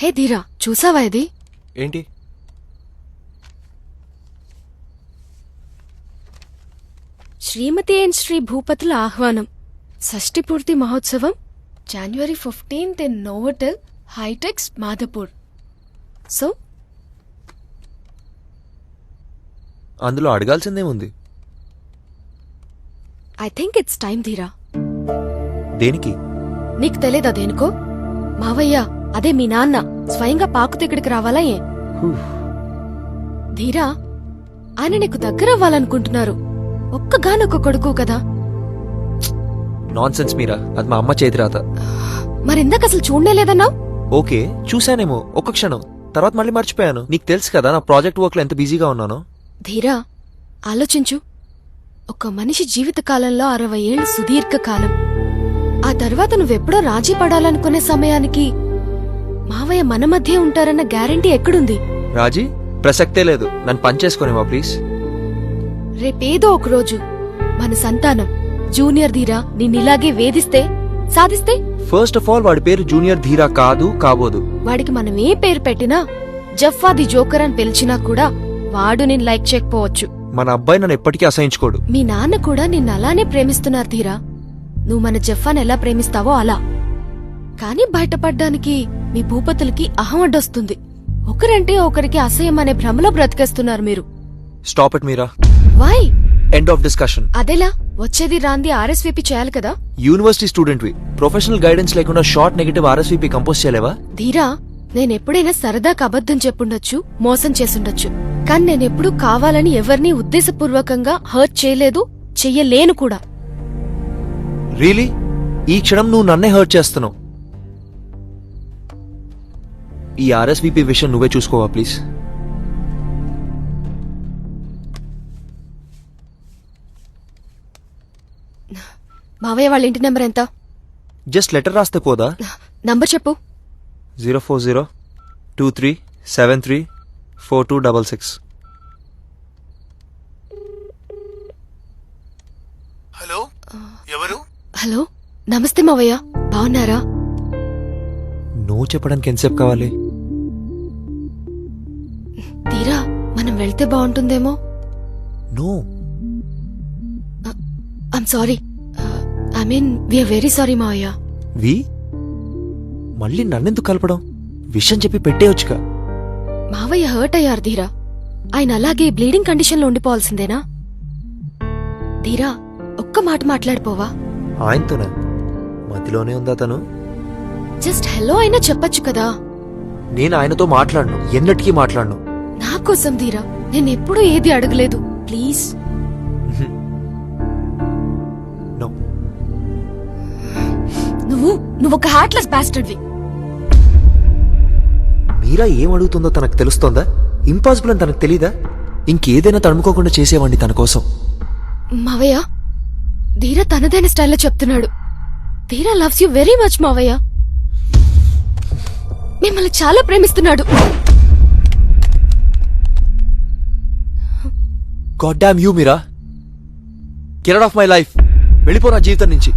హే ధీరా, చూసావా ఇది? ఏంటి? శ్రీమతి అండ్ శ్రీ భూపతుల ఆహ్వానం, షష్ఠి పూర్తి మహోత్సవం, January 15th in Novotel, HITEX, Madhapur. So అందులో అడగాల్సిందేముంది? ఐ థింక్ ఇట్స్ టైం ధీరా. దేనికి? నీకు తెలీదా దేనికో? మావయ్య, అదే మీ నాన్న స్వయంగా పాకుతూ ఇక్కడికి రావాలా ఏ? ధీరా, ఆయన నీకు దగ్గర అవ్వాలనుకుంటున్నారు. ఒక్కగానొక్క కొడుకు కదా. నాన్ సెన్స్ మీరా, అది మా అమ్మ చేతి రాత. మరిందాక అసలు చూడనే లేదన్నావు. ఓకే, చూశానేమో ఒక్క క్షణం, తర్వాత మళ్ళీ మర్చిపోయాను. నీకు తెలుసు కదా నా ప్రాజెక్ట్ వర్క్ లో ఎంత బిజీగా ఉన్నానో. ధీరా, ఆలోచించు. ఒక మనిషి జీవిత కాలంలో 60 ఏళ్లు సుదీర్ఘ కాలం. ఆ తర్వాత నువ్వెప్పుడో రాజీ పడాలనుకునే సమయానికి మావయ్య మన మధ్య ఉంటారన్న గ్యారంటీ ఎక్కడుంది? రాజీ ప్రసక్తే లేదు. నన్ను పనిచేసుకునేవా ప్లీజ్? రేపేదో ఒకరోజు మన సంతానం జూనియర్ ధీరా నిన్నిలాగే వేధిస్తే, సాధిస్తే? ఫస్ట్ ఆఫ్ ఆల్ వాడి పేరు జూనియర్ ధీరా కాదు, కాబోదు. వాడికి మనం ఏ పేరు పెట్టినా, జఫ్ఫా ది జోకర్ అని పిలిచినా కూడా వాడు నిన్ను లైక్ చేయకపోవచ్చు. మన అబ్బాయి నన్ను ఎప్పటికీ అసహించుకోడు. మీ నాన్న కూడా నిన్ను అలానే ప్రేమిస్తున్నారు ధీరా. నువ్వు మన జఫ్ఫాని ఎలా ప్రేమిస్తావో అలా. కానీ బయటపడ్డానికి మీ భూపతులకి అహం అడ్డొస్తుంది. ఒకరంటే ఒకరికి అసహ్యం అనే భ్రమలో బ్రతికేస్తున్నారు మీరు. Stop it Meera. Why? End of discussion. అదెలా? వచ్చేది రాంది ఆర్ఎస్విపి చేయాలి కదా. యూనివర్సిటీ స్టూడెంట్ వి, ప్రొఫెషనల్ గైడెన్స్ లేకుండా షార్ట్ నెగటివ్ ఆర్ఎస్విపి కంపోజ్ చేయలేవా? ధీరా, నేనెప్పుడైనా సరదాగా అబద్ధం చెప్పుండొచ్చు, మోసం చేసుండొచ్చు. కానీ నేనెప్పుడూ కావాలని ఎవరినీ ఉద్దేశపూర్వకంగా హర్ట్ చేయలేదు, చెయ్యలేను కూడా. రియలీ? ఈ క్షణం నువ్వు నన్నే హర్ట్ చేస్తున్నావు. ఈ ఆర్ఎస్విపి విషయం నువ్వే చూసుకోవా ప్లీజ్? మావయ్య వాళ్ళ ఇంటి నెంబర్ ఎంత? జస్ట్ లెటర్ రాస్తే పోదా? నంబర్ చెప్పు. 04023734266. హలో, ఎవరు? హలో, నమస్తే మావయ్య, బాగున్నారా? నువ్వు చెప్పడానికి ఎంతసేపు కావాలి? తీరా మనం వెళ్తే బాగుంటుందేమో. No, I'm sorry. I mean we're very sorry మావయ్య. వి? మళ్ళీ నన్నెందుకు కలపడం? విషయం చెప్పి పెట్టేయొచ్చుగా. మావయ్య హర్ట్ అయ్యారు ధీరా. ఆయన అలాగే బ్లీడింగ్ కండిషన్ లో ఉండిపోవాల్సిందేనా? ధీరా, ఒక్క మాట మాట్లాడిపోవా? ఆయనతోనే మధ్యలోనే ఉందా తను? జస్ట్ హలో అయినా చెప్పొచ్చు కదా. నేను ఆయనతో మాట్లాడను, ఎన్నటికీ మాట్లాడను. నా కోసం ధీరా, నేనెప్పుడూ ఏది అడగలేదు. ప్లీజ్. నో. నువ్వొక హార్ట్లెస్ బాస్టర్డ్వి. మీరా ఏం అడుగుతుందో తనకు తెలుస్తోందా? ఇంపాసిబుల్ అని తనకు తెలీదా? ఇంకేదైనా తడుముకోకుండా చేసేవాడిని తన కోసం. మావయ్య, ధీరా తనదైన స్టైల్లో చెప్తున్నాడు. ధీరా లవ్స్ యూ వెరీ మచ్ మావయ్య. మిమ్మల్ని చాలా ప్రేమిస్తున్నాడు. God damn you Meera. Get out of my life. వెళ్ళిపో నా జీవితం నుంచి.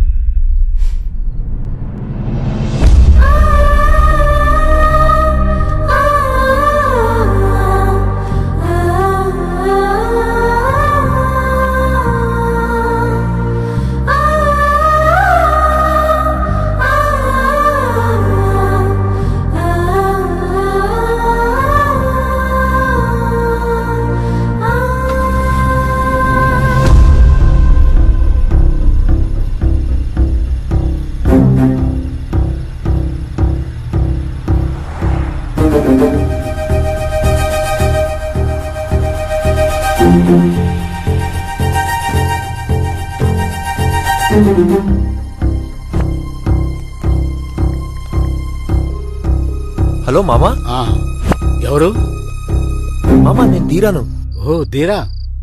హలో మామా. ఎవరు? మామా నేను ధీరాను. ఓ ధీరా,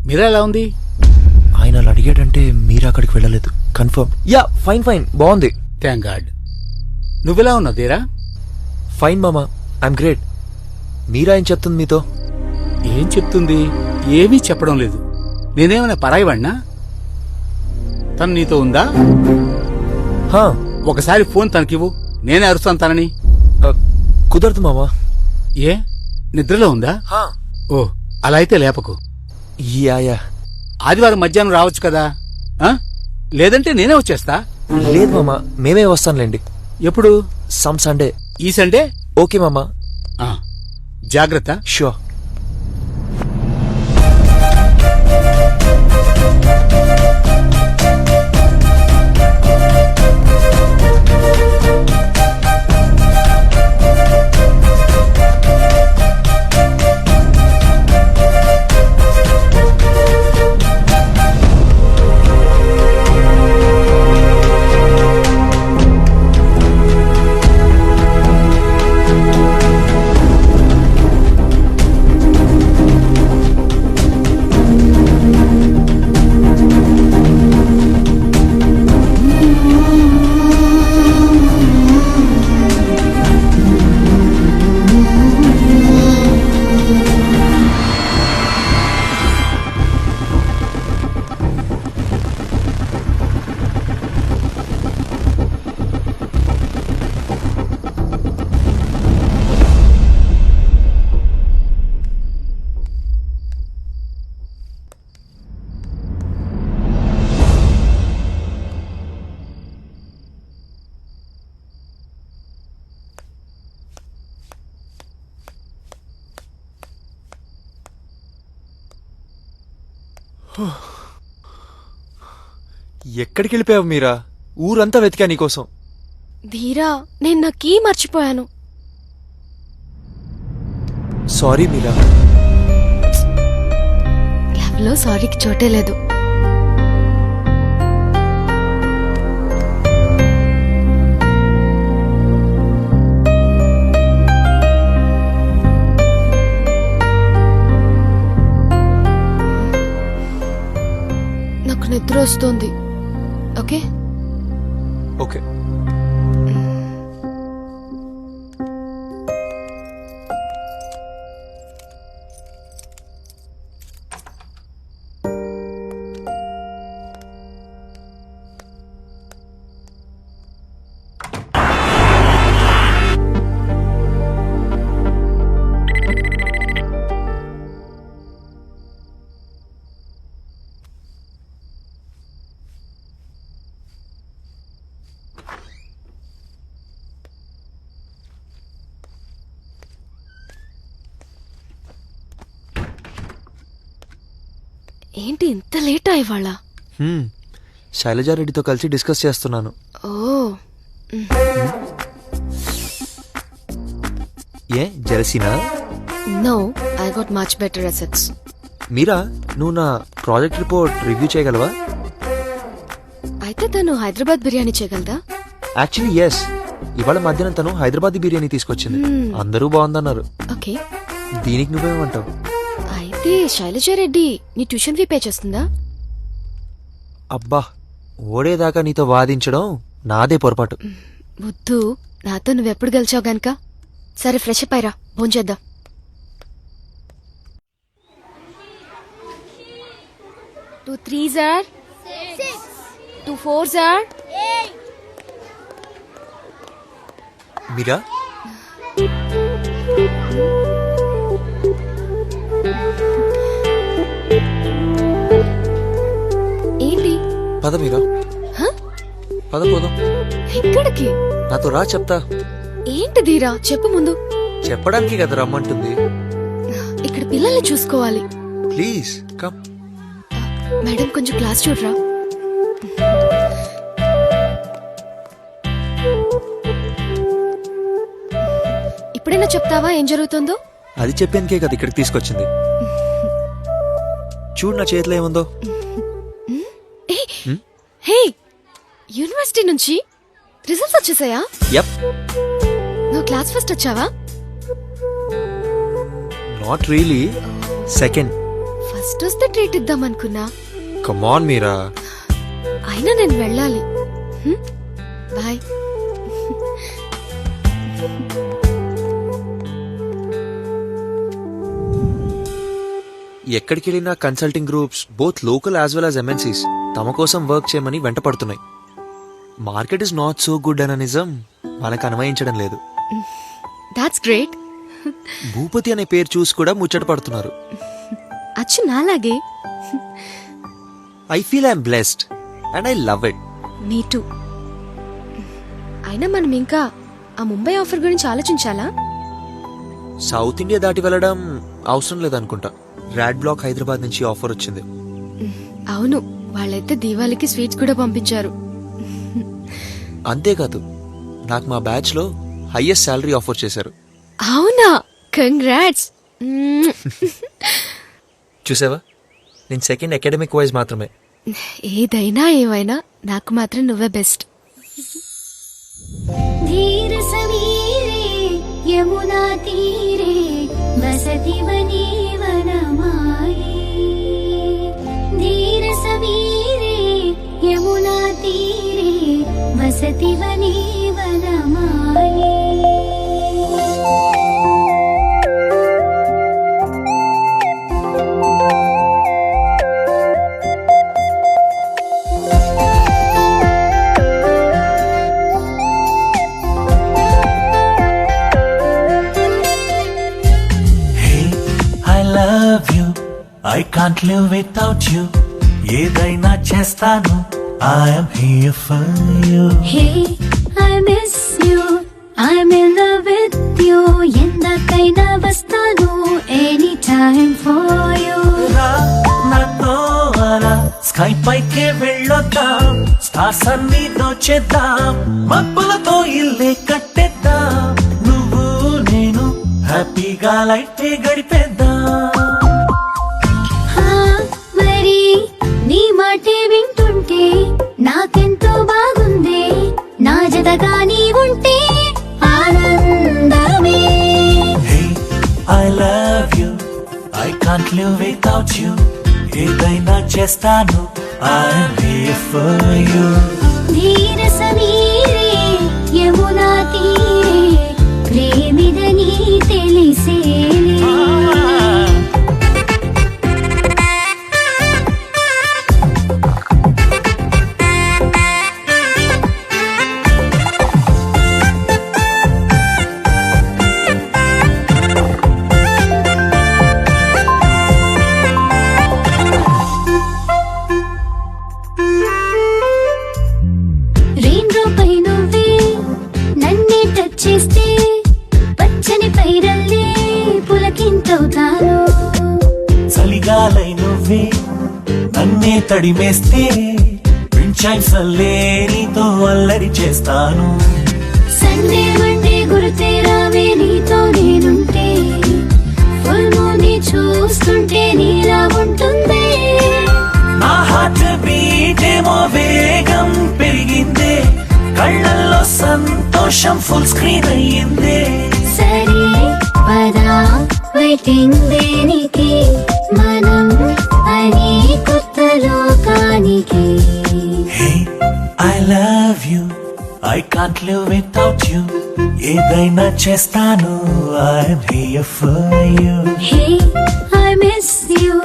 మీరా ఎలా ఉంది? ఆయన అలా అడిగాడంటే మీరు అక్కడికి వెళ్ళలేదు. కన్ఫర్మ్. యా ఫైన్ ఫైన్ బాగుంది. Thank God. నువ్వెలా ఉన్నావు ధీరా? ఫైన్ మామా, ఐఎమ్ గ్రేట్. మీరా ఏం చెప్తుంది మీతో? ఏం చెప్తుంది? ఏమీ చెప్పడం లేదు. నేనేమైనా పరాయివాడినా? తను నీతో ఉందా? ఒకసారి ఫోన్ తనకివ్వు, నేనే అరుస్తాను తనని. కుదరదు మామా. ఏ నిద్రలో ఉందా? ఓ అలా అయితే లేపకు. యా ఆదివారం మధ్యాహ్నం రావచ్చు కదా? లేదంటే నేనే వచ్చేస్తా. లేదు మామా, మేమే వస్తానులేండి. ఎప్పుడు? Some Sunday. ఈ సండే? ఓకే మామా. జాగ్రత్త. షూర్. ఎక్కడికి వెళ్ళిపోయావు మీరా? ఊరంతా వెతికా నీకోసం. ధీరా, నేను నా కీ మర్చిపోయాను. సారీ మీరా. లవ్ లో సారీకి చోటే లేదు. నాకు నిద్ర వస్తుంది. Okay okay. ఏంటి ఇంత లేట్ ఇవాళ? శైలజారెడ్డితో కలిసి డిస్కస్ చేస్తున్నాను. ఓ ఏ జెలసీనా? No, I got much better assets. Meera, నువ్వు నా ప్రాజెక్ట్ రిపోర్ట్ రివ్యూ చేయగలవా? అయితే తను హైదరాబాద్ బిర్యానీ చేయగలదా? Actually yes. ఇవాళ మధ్యాహ్నం తను హైదరాబాద్ బిర్యానీ తీసుకొచ్చింది. అందరూ బాగుందన్నారు. ఓకే, దీనికి నువ్వేమంటావు? అయితే శైలజారెడ్డి నీ ట్యూషన్ ఫీ పే చేస్తుందా? అబ్బా, ఓడేదాకా నీతో వాదించడం నాదే పొరపాటు. వద్దు, నాతో నువ్వెప్పుడు గెలిచావు గనక. సరే ఫ్రెష్ అప్ అయ్యరా, భోంచేద్దాం. Two 3s are 6. 2 4s are 8. Meera, ఏంటి? పద మీరా, పద పోదాం. ఎక్కడికి? నాతో రా, చెప్తా. ఏంటి ధీరా, చెప్పు ముందు. చెప్పడానికి కదా రమ్మంటుంది. ఇక్కడ పిల్లల్ని చూసుకోవాలి. Please come. మేడం కొంచెం క్లాస్ చూడరా. ఇప్పుడైనా చెప్తావా ఏం జరుగుతుందో? అది చెప్పానికే కదా ఇక్కడికి తీసుకొచ్చింది. చూడు నా చేతిలో ఏముందో. హే, యూనివర్సిటీ నుంచి రిజల్ట్స్ వచ్చేసాయా? యప్. నువ్వు క్లాస్ ఫస్ట్ వచ్చావా? Not really. సెకండ్. ఫస్ట్ వస్తే ట్రీట్ ఇద్దాం అనుకున్నా. కమాన్ మీరా. అయినా నేను వెళ్ళాలి. బాయ్. ఎక్కడికి వెళ్ళినా consulting groups both local as well as MNCs తమ కోసం వర్క్ చేయమని వెంట పడుతున్నాయి. Market is not so good అన్న నిజం మనకు అన్వయించడం లేదు. That's great. భూపతి అనే పేరు చూసి కూడా ముచ్చట పడుతున్నారు. అచ్చు నాలాగే. I feel I'm blessed and I love it. Me two. అయినా మనం ఇంకా ఆ ముంబై ఆఫర్ గురించి ఆలోచించాలా? సౌత్ ఇండియా దాటి వెళ్ళడం అవసరం లేదనుకుంటా. రాడ్ బ్లాక్ హైదరాబాద్ నుంచి ఆఫర్ వచ్చింది. అవును, వాళ్ళైతే దీవాళికి స్వీట్స్ కూడా పంపించారు. అంతేకాదు నాకు మా బ్యాచ్ లో హైయెస్ట్ శాలరీ ఆఫర్ చేశారు. అవునా? కంగ్రాట్స్. చూసావా, నేను సెకండ్ అకాడమిక్ వైజ్ మాత్రమే. ఏదైనా ఏమైనా నాకు మాత్రం నువ్వే బెస్ట్. धीर सवीरे यमुना तीरे वसति वने वनमाये. धीर सवीरे यमुना तीरे वसति वने वनमाये. I can't live without you. ఏదైనా చేస్తాను. I am here for you. Hey, I miss you. I'm in love with you. ఎందకైనా వస్తాను. Anytime for you. నాతో అలా స్కై పైకే వెళ్ళొద్దాం. స్టార్స్ అన్ని దోచేద్దాం. మబ్బులతో ఇల్లే కట్టేద్దాం. నువ్వు నేను హ్యాపీగా లైఫ్ గడిపేద్దాం. మరి నీ మాటే వింటుంటే నాకెంతో బాగుంది. నా జతగా నీ ఉంటే ఆనందమే. Hey, I love you. I can't live without you. ఏదైనా చేస్తాను. I am here for you. ధీర సమీరే యమునా తీరే ప్రేమిదని తెలిసేలే. చేస్తే పచ్చని పైరల్లే పులకింతవుతాను. చలిగాలై నువ్వే నన్నే తడిమేస్తే వించైసల్లే నీతో అల్లరి చేస్తాను. సండే మండే గుర్తే రావే నీతో నేనుంటే. ఫుల్ మూన్ చూస్తుంటే నీలా ఉంటుంది. నా హార్ట్ బీట్ ఏమో వేగం పెరిగిందే. కళ్ళల్లో సంతోషం ఫుల్ స్క్రీన్ అయ్యిందే. సరే పదా వెయిటింగ్ దేనికి, మనం అనే కొత్త లోకానికి. Hey, I love you. I can't live without you. ఏదైనా చేస్తాను. I'm here for you. Hey, I miss you.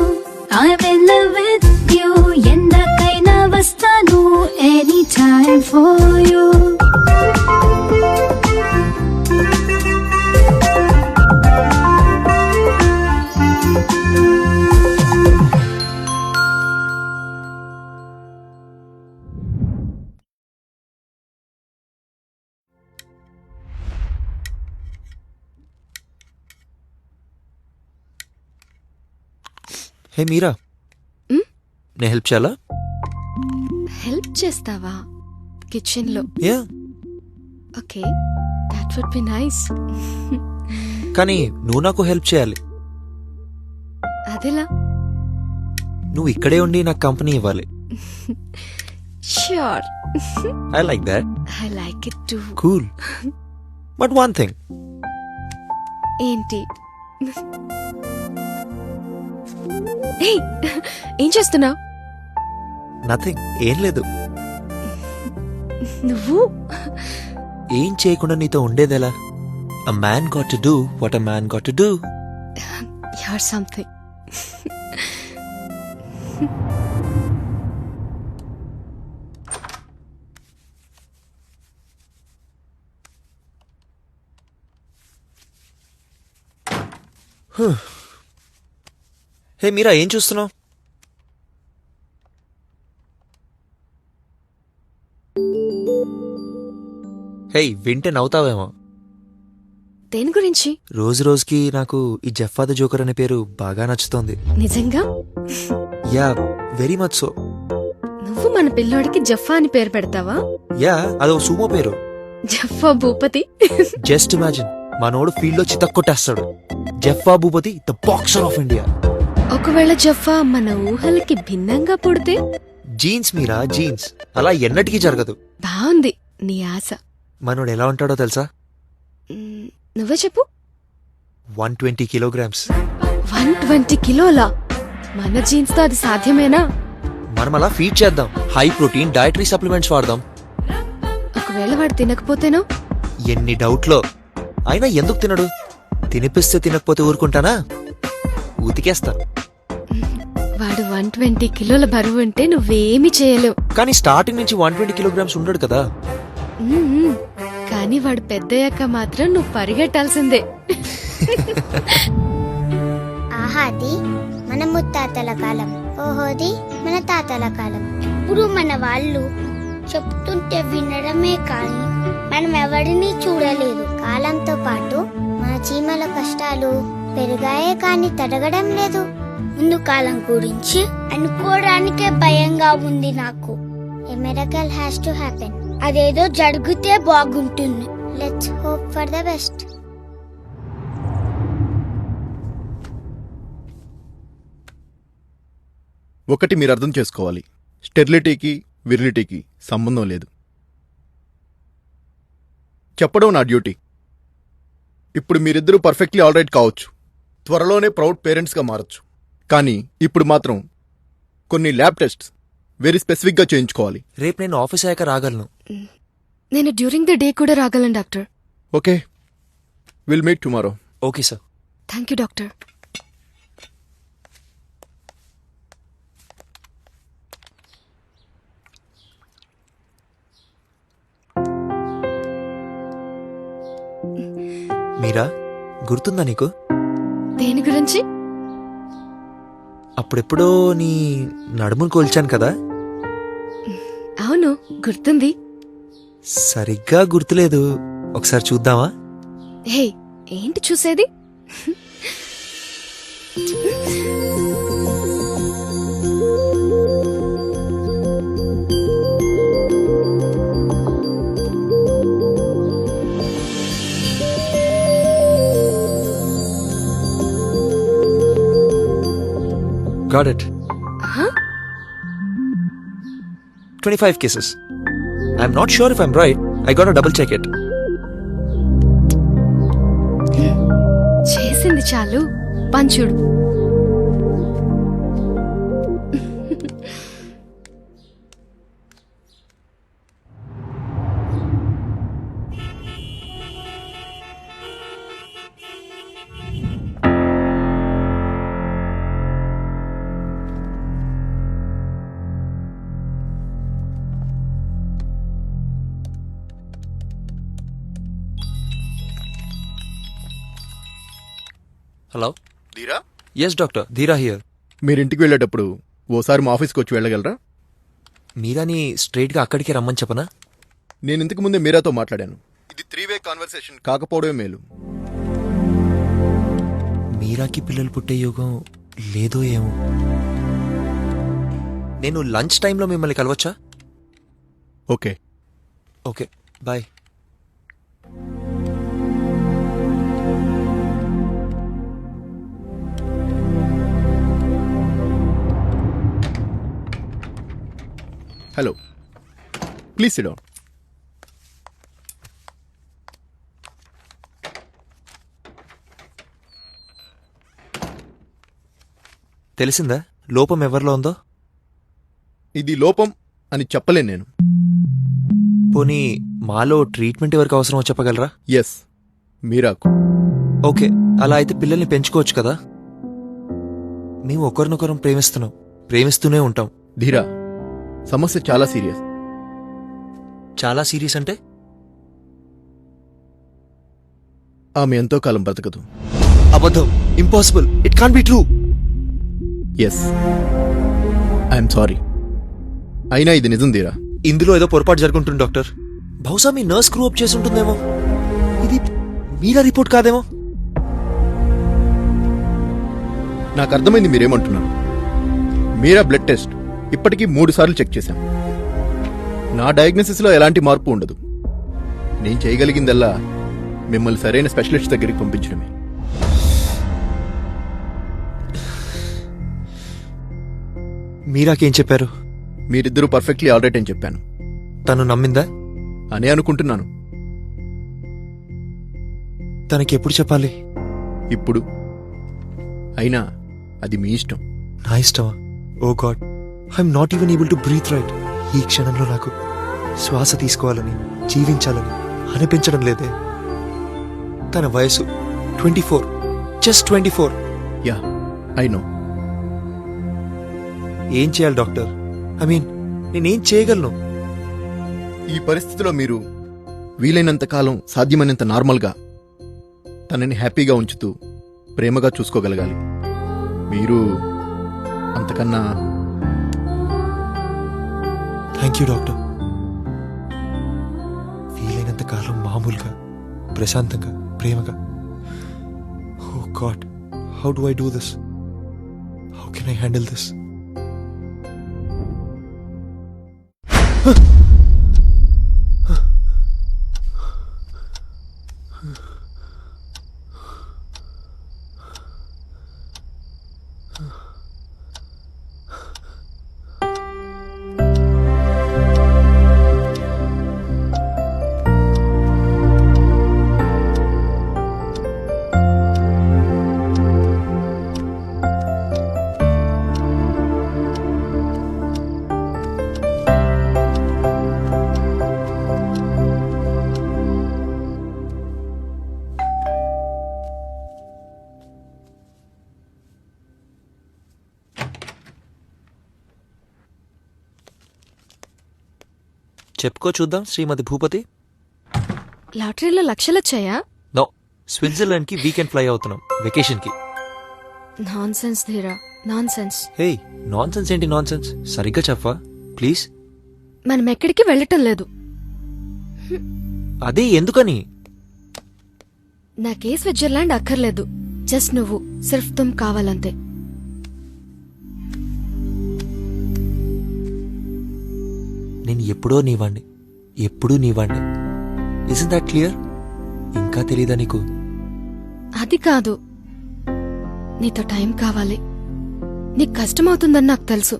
I'm in love with you. ఎందకైనా వస్తాను. Anytime for you. హే మీరా, నేను హెల్ప్ చేయాలా? హెల్ప్ చేస్తావా కిచెన్ లో? Yeah. Okay, that would be nice. కానీ నువ్వు నాకు హెల్ప్ చేయాలి. అదెలా? నువ్వు ఇక్కడే ఉండి నాకు కంపెనీ ఇవ్వాలి. Sure. I like that. I like it to. Cool. But one thing. ఏంటి? ఏయ్, ఏం చేస్తున్నావు? నథింగ్, ఏం లేదు. నువ్వు ఏం చేయకుండా నీతో ఉండేదెలా? A man got to do what a man got to do. you're something. హే మీరా, ఏం చూస్తున్నావు? హే, వింటే నవ్వుతావేమో. దేని గురించి? రోజు రోజుకి నాకు ఈ జెఫ్ఫా ద జోకర్ అనే పేరు బాగా నచ్చుతోంది. నిజంగా? Yeah, very much so. నువ్వు మన పిల్లోడికి జఫ్ఫా అని పేరు పెడతావా? యా, అదో సుమో పేరు. జఫ్ఫా భూపతి. జస్ట్ ఇమాజిన్, మనోడు ఫీల్డ్ లో చితక్కొట్టేస్తాడు. Jeffa Bhupathi, the boxer of India. ఒకవేళ జఫ్ఫా మన ఊహలకి భిన్నంగా పుడితే? Genes Meera, genes. అలా ఎన్నటికీ జరగదు. బాగుంది నీ ఆశ. మనోడు ఎలా ఉంటాడో తెలుసా? నువ్వే చెప్పు. 120 కిలోగ్రామ్స్. 120 కిలోలా? మన జీన్స్ తో అది సాధ్యమేనా? మనం అలా ఫీడ్ చేద్దాం. హై ప్రోటీన్ డైటరీ సప్లిమెంట్స్ వాడదాం. ఒకవేళ వాడు తినకపోతేనో? ఎన్ని డౌట్లో. అయినా ఎందుకు తినడు? తినిపిస్తే తినకపోతే ఊరుకుంటానా? ఉతికేస్తా. వాడు 120 కిలోల బరువు ఉంటే నువ్వేమీ చేయలేవు. కానీ స్టార్టింగ్ నుంచి 120 కిలోగ్రామ్స్ ఉండడు కదా. కానీ వాడు పెద్దయ్యాక మాత్రం నువ్వు పరిగెట్టాల్సిందే. ఆహాది మన ముత్తాతల కాలం, ఓహోది మన తాతల కాలం. ఇప్పుడు మన వాళ్ళు చెప్తుంటే వినడమే కానీ మనం ఎవరిని చూడలేదు. కాలంతో పాటు మన చీమల కష్టాలు పెరిగాయే కానీ తరగడం లేదు. ముందు కాలం గురించి అనుకోవడానికే భయంగా ఉంది నాకు. ఏ మిరకల్ హ్యాస్ టు హ్యాపెన్. అదేదో జరిగితే బాగుంటుంది. Let's hope for the best. ఒకటి మీరు అర్థం చేసుకోవాలి, స్టెరిలిటీకి విరిలిటీకి సంబంధం లేదు. చెప్పడం నా డ్యూటీ. ఇప్పుడు మీరిద్దరూ పర్ఫెక్ట్లీ ఆల్రైట్ కావచ్చు, త్వరలోనే ప్రౌడ్ పేరెంట్స్గా మారచ్చు. కానీ ఇప్పుడు మాత్రం కొన్ని ల్యాబ్ టెస్ట్స్ వెరీ స్పెసిఫిక్గా చేయించుకోవాలి. రేపు నేను ఆఫీస్ అయ్యాక రాగలను. నేను డ్యూరింగ్ ద డే కూడా రాగలను doctor. Okay, will meet tomorrow. Okay sir. Thank you doctor. Meera, గుర్తుందా నీకు? దేని గురించి? అప్పుడెప్పుడో నీ నడుమును కోల్చాను కదా. అవును, గుర్తుంది. సరిగ్గా గుర్తులేదు. ఒకసారి చూద్దామా? హే, ఏంటి చూసేది? Got it. 25 cases. I'm not sure if I'm right. I gotta double check it. చేసింది చాలు, పంచుడు. హలో, ధీరా? ఎస్ డాక్టర్, ధీరా హియర్. మీరింటికి వెళ్ళేటప్పుడు ఓసారి మా ఆఫీస్కి వచ్చి వెళ్ళగలరా? మీరాని స్ట్రైట్గా అక్కడికి రమ్మని చెప్పనా? నేను ఇంతకు ముందే మీరాతో మాట్లాడాను. ఇది 3-way కాన్వర్సేషన్ కాకపోవడమే మేలు. మీరాకి పిల్లలు పుట్టే యోగం లేదో ఏమో. నేను లంచ్ టైంలో మిమ్మల్ని కలవచ్చా? Okay. Okay, bye. Hello, please sit down. తెలిసిందా లోపం ఎవరిలో ఉందో? ఇది లోపం అని చెప్పలేను నేను. పోనీ మాలో ట్రీట్మెంట్ ఎవరికి అవసరమో చెప్పగలరా? ఎస్, మీరాకు. ఓకే, అలా అయితే పిల్లల్ని పెంచుకోవచ్చు కదా. మేము ఒకరినొకరం ప్రేమిస్తూనే ఉంటాం. ధీరా, సమస్య చాలా సీరియస్. చాలా సీరియస్ అంటే? ఆమె ఎంతో కాలం బ్రతకదు. అబద్ధం, impossible, it can't be true. Yes, I'm sorry. అయినా ఇది నిజం ధీరా. ఇందులో ఏదో పొరపాటు జరుగుంటుంది డాక్టర్. బహుశా మీ నర్స్ స్క్రూ అప్ చేసి ఉంటుందేమో. ఇది మీరా రిపోర్ట్ కాదేమో. నాకు అర్థమైంది మీరేమంటున్నారు. మీరా బ్లడ్ టెస్ట్ ఇప్పటికీ 3 సార్లు చెక్ చేశాం. నా డయాగ్నోసిస్లో ఎలాంటి మార్పు ఉండదు. నేను చేయగలిగిందల్లా మిమ్మల్ని సరైన స్పెషలిస్ట్ దగ్గరికి పంపించడమే. మీరాకేం చెప్పారు? మీరిద్దరూ పర్ఫెక్ట్లీ ఆల్రైట్ అని చెప్పాను. తను నమ్మిందా? అనే అనుకుంటున్నాను. తనకెప్పుడు చెప్పాలి? ఇప్పుడు. అయినా అది మీ ఇష్టం. నా ఇష్టమా? Oh god, I'm not even able to breathe right. ఈ క్షణంలో నాకు శ్వాస తీసుకోవాలని, జీవించాలని అనిపించడం లేదే. తన వయసు 24, జస్ట్ 24. Yeah, I know. ఏం చేయాలి డాక్టర్? ఐ మీన్, నేనేం చేయగలను? ఈ పరిస్థితిలో మీరు వీలైనంత కాలం సాధ్యమైనంత నార్మల్గా తనని హ్యాపీగా ఉంచుతూ ప్రేమగా చూసుకోగలగాలి. మీరు అంతకన్నా. Thank you doctor. వీలైనంత కాలం మామూలుగా, ప్రశాంతంగా, ప్రేమగా. Oh god, how do I do this? How can I handle this? చెప్పుకో చూద్దాం శ్రీమతి భూపతి. లాటరీలో లక్షలొచ్చాయా? నో, స్విట్జర్లాండ్ కి వీకెండ్ ఫ్లై అవుతున్నాం వెకేషన్ కి. Nonsense Dheera, nonsense. Hey, nonsense ఏంటి నాన్ సెన్స్? సరిగ్గా చెప్పా ప్లీజ్. మనం ఎక్కడికి వెళ్ళటం లేదు. అదే ఎందుకని? నాకే స్విట్జర్లాండ్ అక్కర్లేదు. జస్ట్ నువ్వు, సిర్ఫ్ తుమ్ కావాలంతే. నేను ఎప్పుడూ నీవాణ్ణి. Isn't that clear? ఇంకా తెలీదా నీకు? అది కాదు, నీతో టైం కావాలి. నీకు కష్టమవుతుందని నాకు తెలుసు.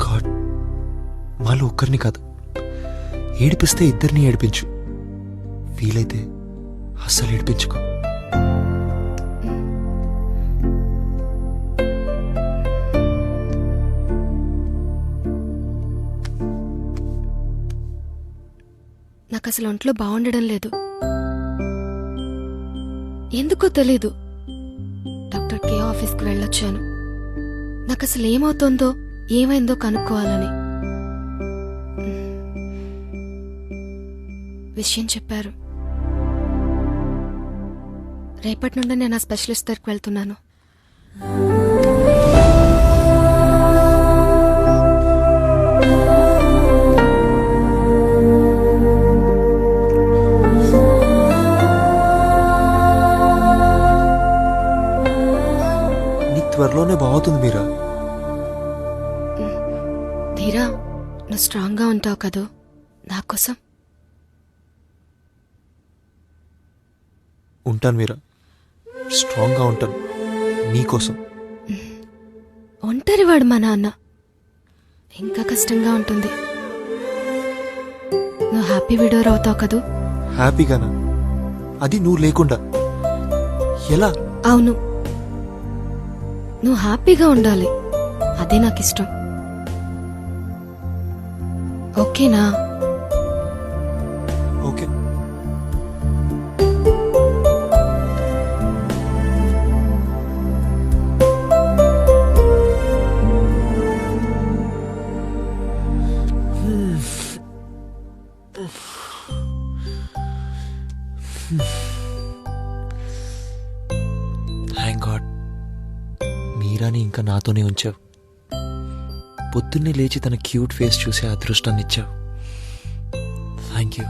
గాడ్, మాలో ఒక్కరిని కాదు, ఏడిపిస్తే ఇద్దరిని ఏడిపించు. వీలైతే అస్సలు ఏడిపించుకో. నాకు అసలు ఒంట్లో బాగుండడం లేదు. ఎందుకో తెలీదు. డాక్టర్ కే ఆఫీస్కి వెళ్ళొచ్చాను. నాకు అసలు ఏమవుతుందో, ఏమైందో కనుక్కోవాలని. విషయం చెప్పారు. రేపటి నుండి నేను ఆ స్పెషలిస్ట్ దగ్గరికి వెళ్తున్నాను. త్వరలోనే బాగుతుంది మీరా. ధీరా, నువ్వు స్ట్రాంగ్ గా ఉంటావు కదూ నా కోసం? ఉంటాను మీరా, స్ట్రాంగ్ గా ఉంటాను నీకోసం. ఒంటరివాడు మా నాన్న, ఇంకా కష్టంగా ఉంటుంది. నువ్వు హ్యాపీ విడోర్ అవుతావు కదూ? హ్యాపీగానా? అది నువ్వు లేకుండా. ఎలా? అవును, నువ్వు హ్యాపీగా ఉండాలి, అదే నాకు ఇష్టం. ఓకేనా? ఓకే. థ్యాంక్ గాడ్ మీరాని ఇంకా నాతోనే ఉంచావు. పొద్దున్నే లేచి తన క్యూట్ ఫేస్ చూసే అదృష్టాన్ని ఇచ్చావు. Thank you.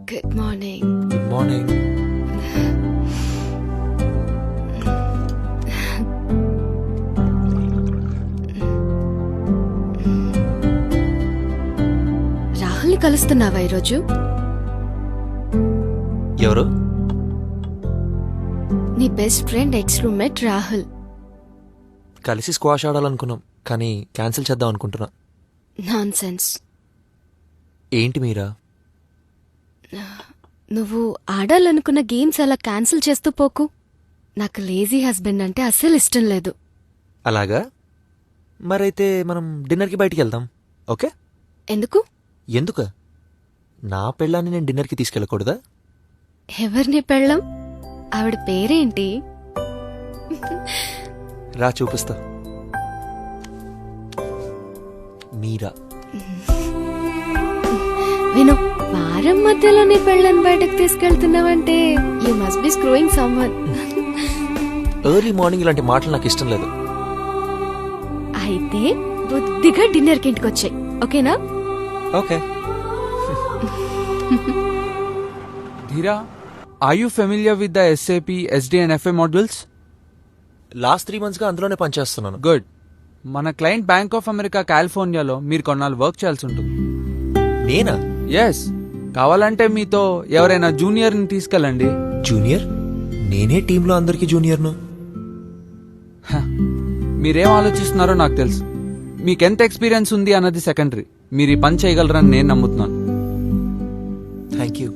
Good morning. Good morning. రాహుల్ని కలుస్తున్నావా ఈరోజు? ఎవరు? నీ best friend ex roommate Rahul. కలిసి స్క్వాష్ ఆడాలనుకున్నాం, కానీ క్యాన్సిల్ చేద్దాం అనుకుంటున్నా. నాన్సెన్స్. ఏంటి మీరా? నువ్వు ఆడాలనుకున్న గేమ్స్ అలా క్యాన్సిల్ చేస్తూ పోకు. నాకు లేజీ హస్బెండ్ అంటే అస్సలు ఇష్టం లేదు. అలాగా? మరైతే మనం డిన్నర్కి బయటికి వెళ్దాం. ఓకే? ఎందుకు? ఎందుక? నా పెళ్ళాన్ని నేను డిన్నర్కి తీసుకెళ్ళకూడదా? ఎవరిని పెళ్ళం? ఆవిడ పేరేంటి? రా చూపిస్తా. మీరా. విను, వారం మధ్యలో నీ పెళ్ళని బయటకు తీసుకెళ్తున్నావంటే you must be screwing someone. Early morning ఇలాంటి మాటలు నాకు ఇష్టం లేదు. అయితే బుద్ధిగా డిన్నర్కి ఇంటికి వచ్చాయి, ఓకేనా? Okay. Dheera, are you familiar with the SAP SD and FA modules? Last 3 monthsగా అందులోనే పనిచేస్తున్నాను. గుడ్. మన క్లయింట్ బ్యాంక్ ఆఫ్ అమెరికా కాలిఫోర్నియాలో మీరు కొన్నాళ్ళు వర్క్ చేయాల్సి ఉంటుంది. నేనా? ఎస్. కావాలంటే మీతో ఎవరైనా జూనియర్ని తీసుకెళ్ళండి. జూనియర్? నేనే టీంలో అందరికీ జూనియర్ను. మీరేం ఆలోచిస్తున్నారో నాకు తెలుసు. మీకెంత ఎక్స్పీరియన్స్ ఉంది అన్నది సెకండరీ. మీరు ఈ పని చేయగలరని నేను నమ్ముతున్నాను. Thank you.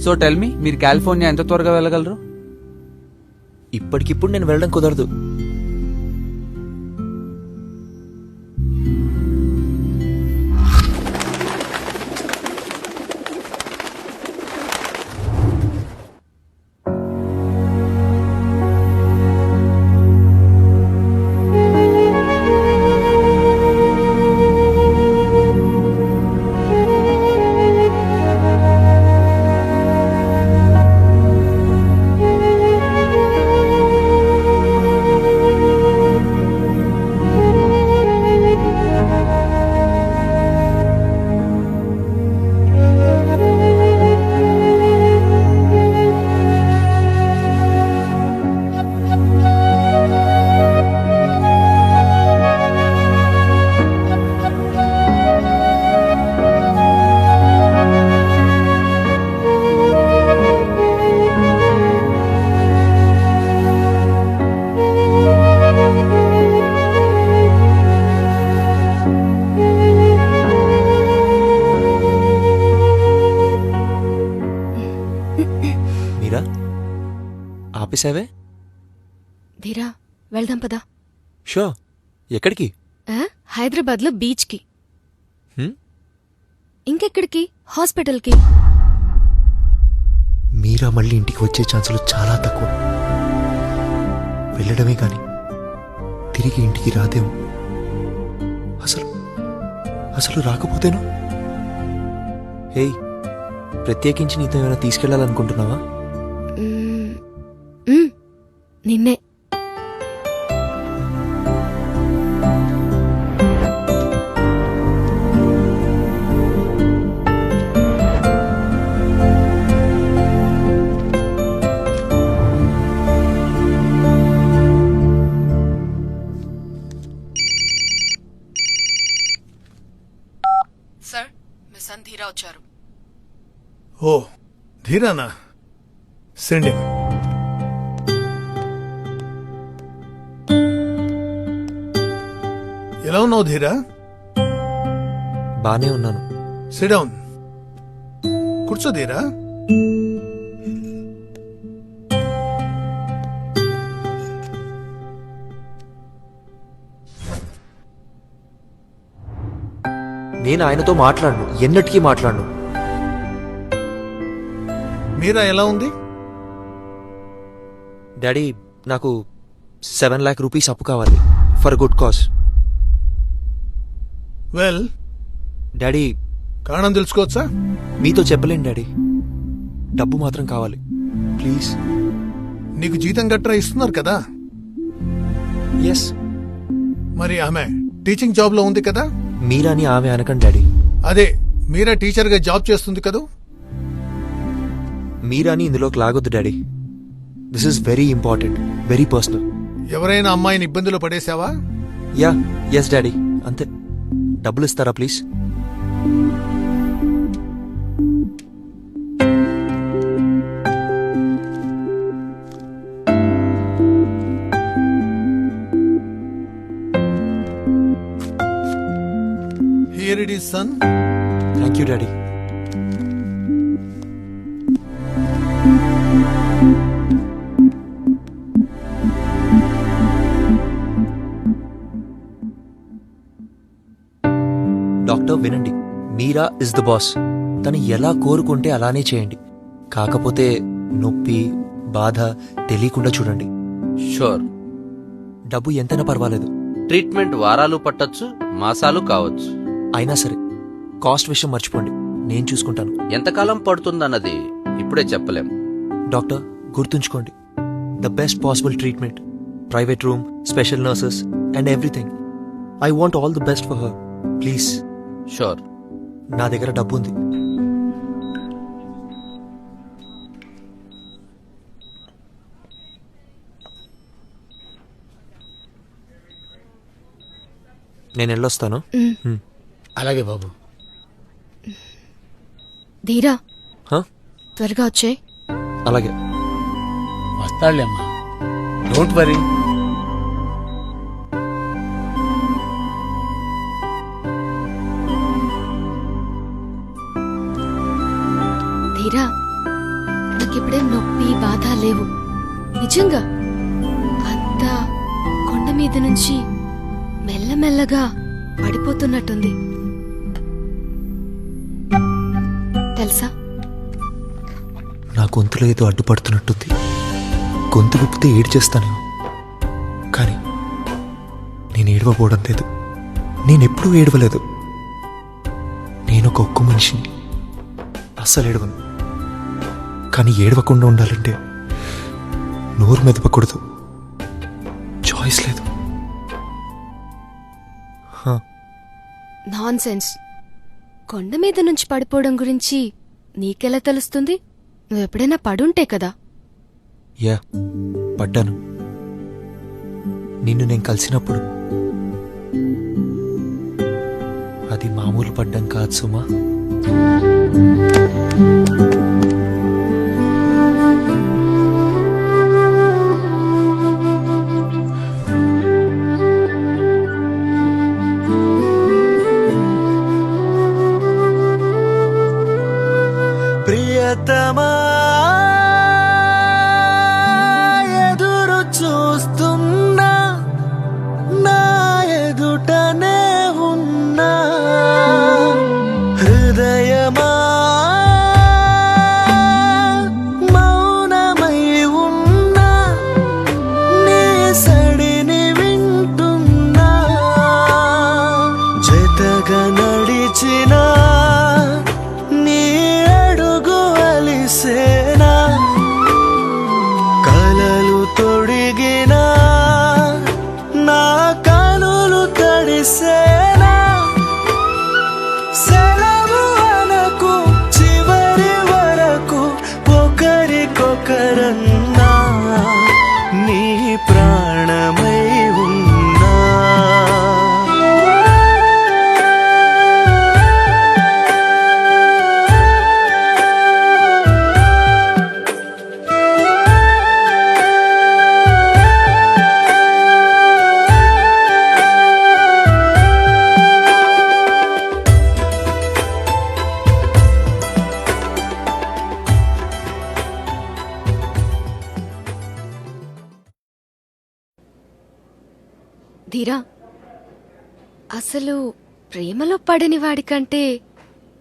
So tell me, మీరు కాలిఫోర్నియా ఎంత త్వరగా వెళ్ళగలరు? ఇప్పటికిప్పుడు నేను వెళ్ళడం కుదరదు. ఆపేసావే? ధీరా, వెళ్దాం పదా. షో. ఎక్కడికి? హైదరాబాద్ లో బీచ్ కి. ఇంకెక్కడికి? హాస్పిటల్ కి. మీరా మళ్ళీ ఇంటికి వచ్చే ఛాన్సులు చాలా తక్కువ. వెళ్ళడమే కాని తిరిగి ఇంటికి రాదేమో. అసలు రాకపోతేను? హేయ్, ప్రత్యేకించి నీతో ఏమైనా తీసుకెళ్లాలనుకుంటున్నావా? నిన్నే. ఓ ధీరానా, సెండ్. ఎలా ఉన్నావు ధీరా? బానే ఉన్నాను. SIT down. కూర్చో ధీరా. నేను ఆయనతో మాట్లాడను, ఎన్నటికీ మాట్లాడను. మీరా ఎలా ఉంది? డాడీ, నాకు 7 lakh రూపీస్ అప్పు కావాలి for good cause. Well, daddy కారణం తెలుసుకోవచ్చా? మీతో చెప్పలేను డాడీ, డబ్బు మాత్రం కావాలి ప్లీజ్. నీకు జీతం గట్రా ఇస్తున్నారు కదా? ఎస్. మరి ఆమె టీచింగ్ జాబ్ లో ఉంది కదా? మీరాని ఆమె అనకండి డాడీ. అదే, మీరా టీచర్ గా జాబ్ చేస్తుంది కదా? మీరాని ఇందులోకి లాగొద్దు daddy. This is very important, very personal. ఎవరైనా అమ్మాయిని ఇబ్బందిలో పడేసావా? యా, ఎస్ డాడీ, అంతే. డబ్బులు ఇస్తారా please? Here it is, son. Thank you, Daddy. Doctor, వినండి. మీరా ఇస్ ద బాస్. తను ఎలా కోరుకుంటే అలానే చేయండి. కాకపోతే నొప్పి, బాధ తెలియకుండా చూడండి. షూర్. డబ్బు ఎంతైనా పర్వాలేదు. ట్రీట్మెంట్ వారాలు పట్టొచ్చు, మాసాలు కావచ్చు. అయినా సరే కాస్ట్ విషయం మర్చిపోండి, నేను చూసుకుంటాను. ఎంతకాలం పడుతుందన్నది ఇప్పుడే చెప్పలేం. డాక్టర్, గుర్తుంచుకోండి, the best possible treatment, private room, special nurses and everything. I want all the best for her. Please. Sure. నా దగ్గర డబ్బు ఉంది. నేను వెళ్ళొస్తాను. అలాగే బాబు. ధీరా, త్వరగా వచ్చే. అలాగే. వస్తాడులేమ్మా, డోంట్ వరీ. ధీరా, నాకిప్పుడేం నొప్పి, బాధ లేవు. నిజంగా అంతా కొండ మీద నుంచి మెల్లమెల్లగా పడిపోతున్నట్టుంది తెలుసా? నా గొంతులో ఏదో అడ్డుపడుతున్నట్టుంది. గొంతు విప్పితే ఏడ్చేస్తానేమో, కానీ నేను ఏడవబోవడం లేదు. నేనెప్పుడూ ఏడవలేదు. నేనొక ఒక్క మనిషిని, అస్సలు ఏడవను. కానీ ఏడవకుండా ఉండాలంటే నోరు మెదపకూడదు. చాయిస్ లేదు. Non sense. కొండ మీద నుంచి పడిపోవడం గురించి నీకెలా తెలుస్తుంది? నువ్వెప్పుడైనా పడుంటే కదా. యా, పడ్డాను. నిన్ను నేను కలిసినప్పుడు. అది మామూలు పడ్డం కాదు సుమా. ప్రియతమా, ఎదురు చూస్తున్నా, నా ఎదుటనే ఉన్నా. హృదయమా, మౌనమై ఉన్నా, నీ సడిని వింటున్నా. జతగా నడిచినా, నీ అడుగు అలిసేనా. కలలు తొడిగినా, నా కనులు తడిసే. ధీరా, అసలు ప్రేమలో పడని వాడికంటే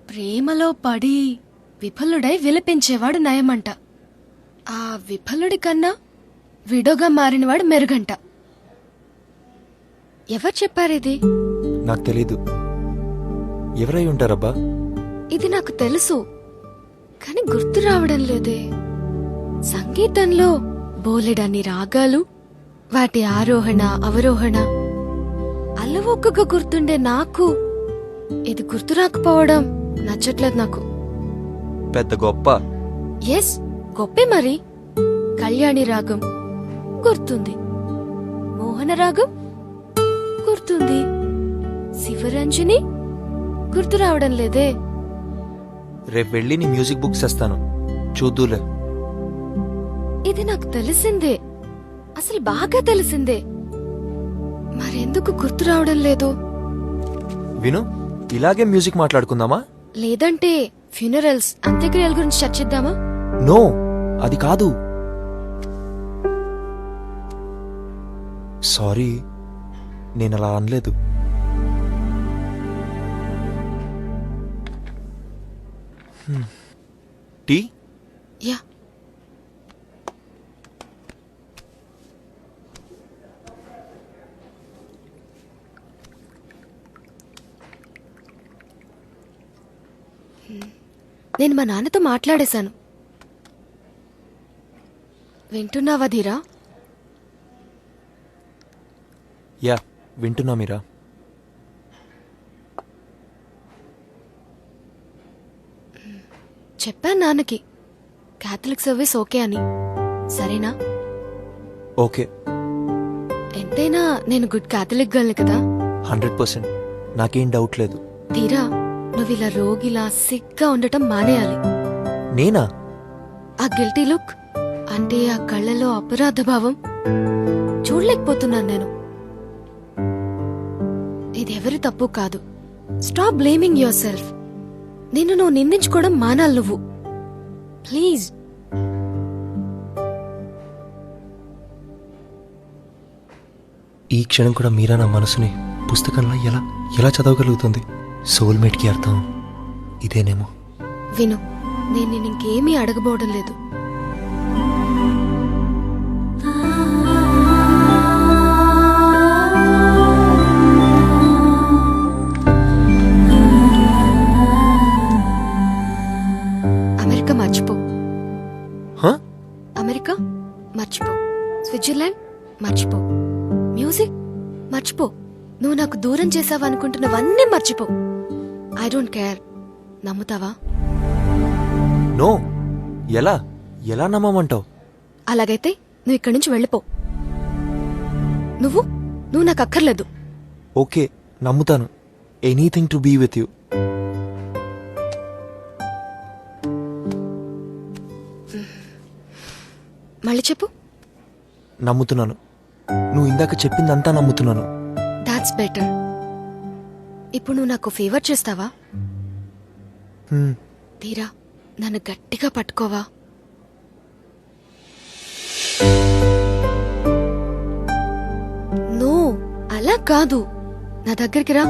ప్రేమలో పడి విఫలుడై విలపించేవాడు నయమంట. ఆ విఫలుడి కన్నా విడోగా మారినవాడు మెరుగంట. ఎవరు చెప్పారిది? నాకు తెలీదు. ఎవరై ఉంటారబ్బా? ఇది నాకు తెలుసు, కానీ గుర్తు రావడం లేదే. సంగీతంలో బోలెడన్ని రాగాలు, వాటి ఆరోహణ అవరోహణ అల్లవొక్కగా గుర్తుండే నాకు ఇది గుర్తు రాకపోవడం నచ్చట్లేదు నాకు. పెద్ద గొప్ప. ఎస్, గొప్పే మరి. కళ్యాణి రాగం గుర్తుంది, మోహన రాగం గుర్తుంది, శివరంజని గుర్తు రావడం లేదే. రేపు వెళ్ళి నీ మ్యూజిక్ బుక్స్ తెస్తాను, చూద్దులే. ఇది నాకు తెలిసిందే, అసలు బాగా తెలిసిందే. మరెందుకు గుర్తు రావడం లేదు? విను, ఇలాగే మ్యూజిక్ మాట్లాడుకుందామా? లేదంటే ఫ్యూనరల్స్ అంత్యక్రియల గురించి చర్చిద్దామా? నో, అది కాదు. సారీ, నేను అలా అనలేదు. టీ? యా. నేను మా నాన్నతో మాట్లాడేశాను. వింటున్నావా ధీరా? యా, వింటున్నా మీరా. చెప్పాను నాన్నకి క్యాథలిక్ సర్వీస్ ఓకే అని. సరేనా? ఓకే. ఎంతైనా నేను గుడ్ క్యాథలిక్ గర్ల్ని కదా. 100%, నాకేం డౌట్ లేదు. ధీరా, నువ్వు ఇలా రోగిలా సిగ్గా ఉండటం మానేయాలి. నేనా? ఆ గిల్టీ లుక్ అంటే ఆ కళ్ళలో అపరాధ భావం చూడలేకపోతున్నాను నేను. ఇది ఎవరి తప్పు కాదు. Stop blaming your self. నిన్ను నువ్వు నిందించుకోవడం మానాలి నువ్వు. ప్లీజ్. ఈ క్షణం కూడా మీరా నా మనసుని పుస్తకంలో ఎలా ఎలా చదవగలుగుతుంది? సోల్మేట్కి అర్థం ఇదేనేమో. విను, నేను నిన్ను ఇంకేమీ అడగబోవడం లేదు. అమెరికా మర్చిపో. అమెరికా మర్చిపో. స్విట్జర్లాండ్ మర్చిపో. మ్యూజిక్ మర్చిపో. నువ్వు నాకు దూరం చేసావనుకుంటున్నవన్నీ మర్చిపో. I don't care. నమ్ముతావా? నో. ఎలా ఎలా నమ్మమంటావు? అలాగైతే నువ్వు ఇక్కడి నుంచి వెళ్ళిపో. నువ్వు నాకు అక్కర్లేదు. ఓకే, నమ్ముతాను. Anything to be with you. మళ్ళీ చెప్పు. నమ్ముతున్నాను. నువ్వు ఇందాక చెప్పిందంతా నమ్ముతున్నాను. That's better. ఇప్పుడు నువ్వు నాకు ఫేవర్ చేస్తావా? తీరా నన్ను గట్టిగా పట్టుకోవా? నో, అలా కాదు. నా దగ్గరికి రా.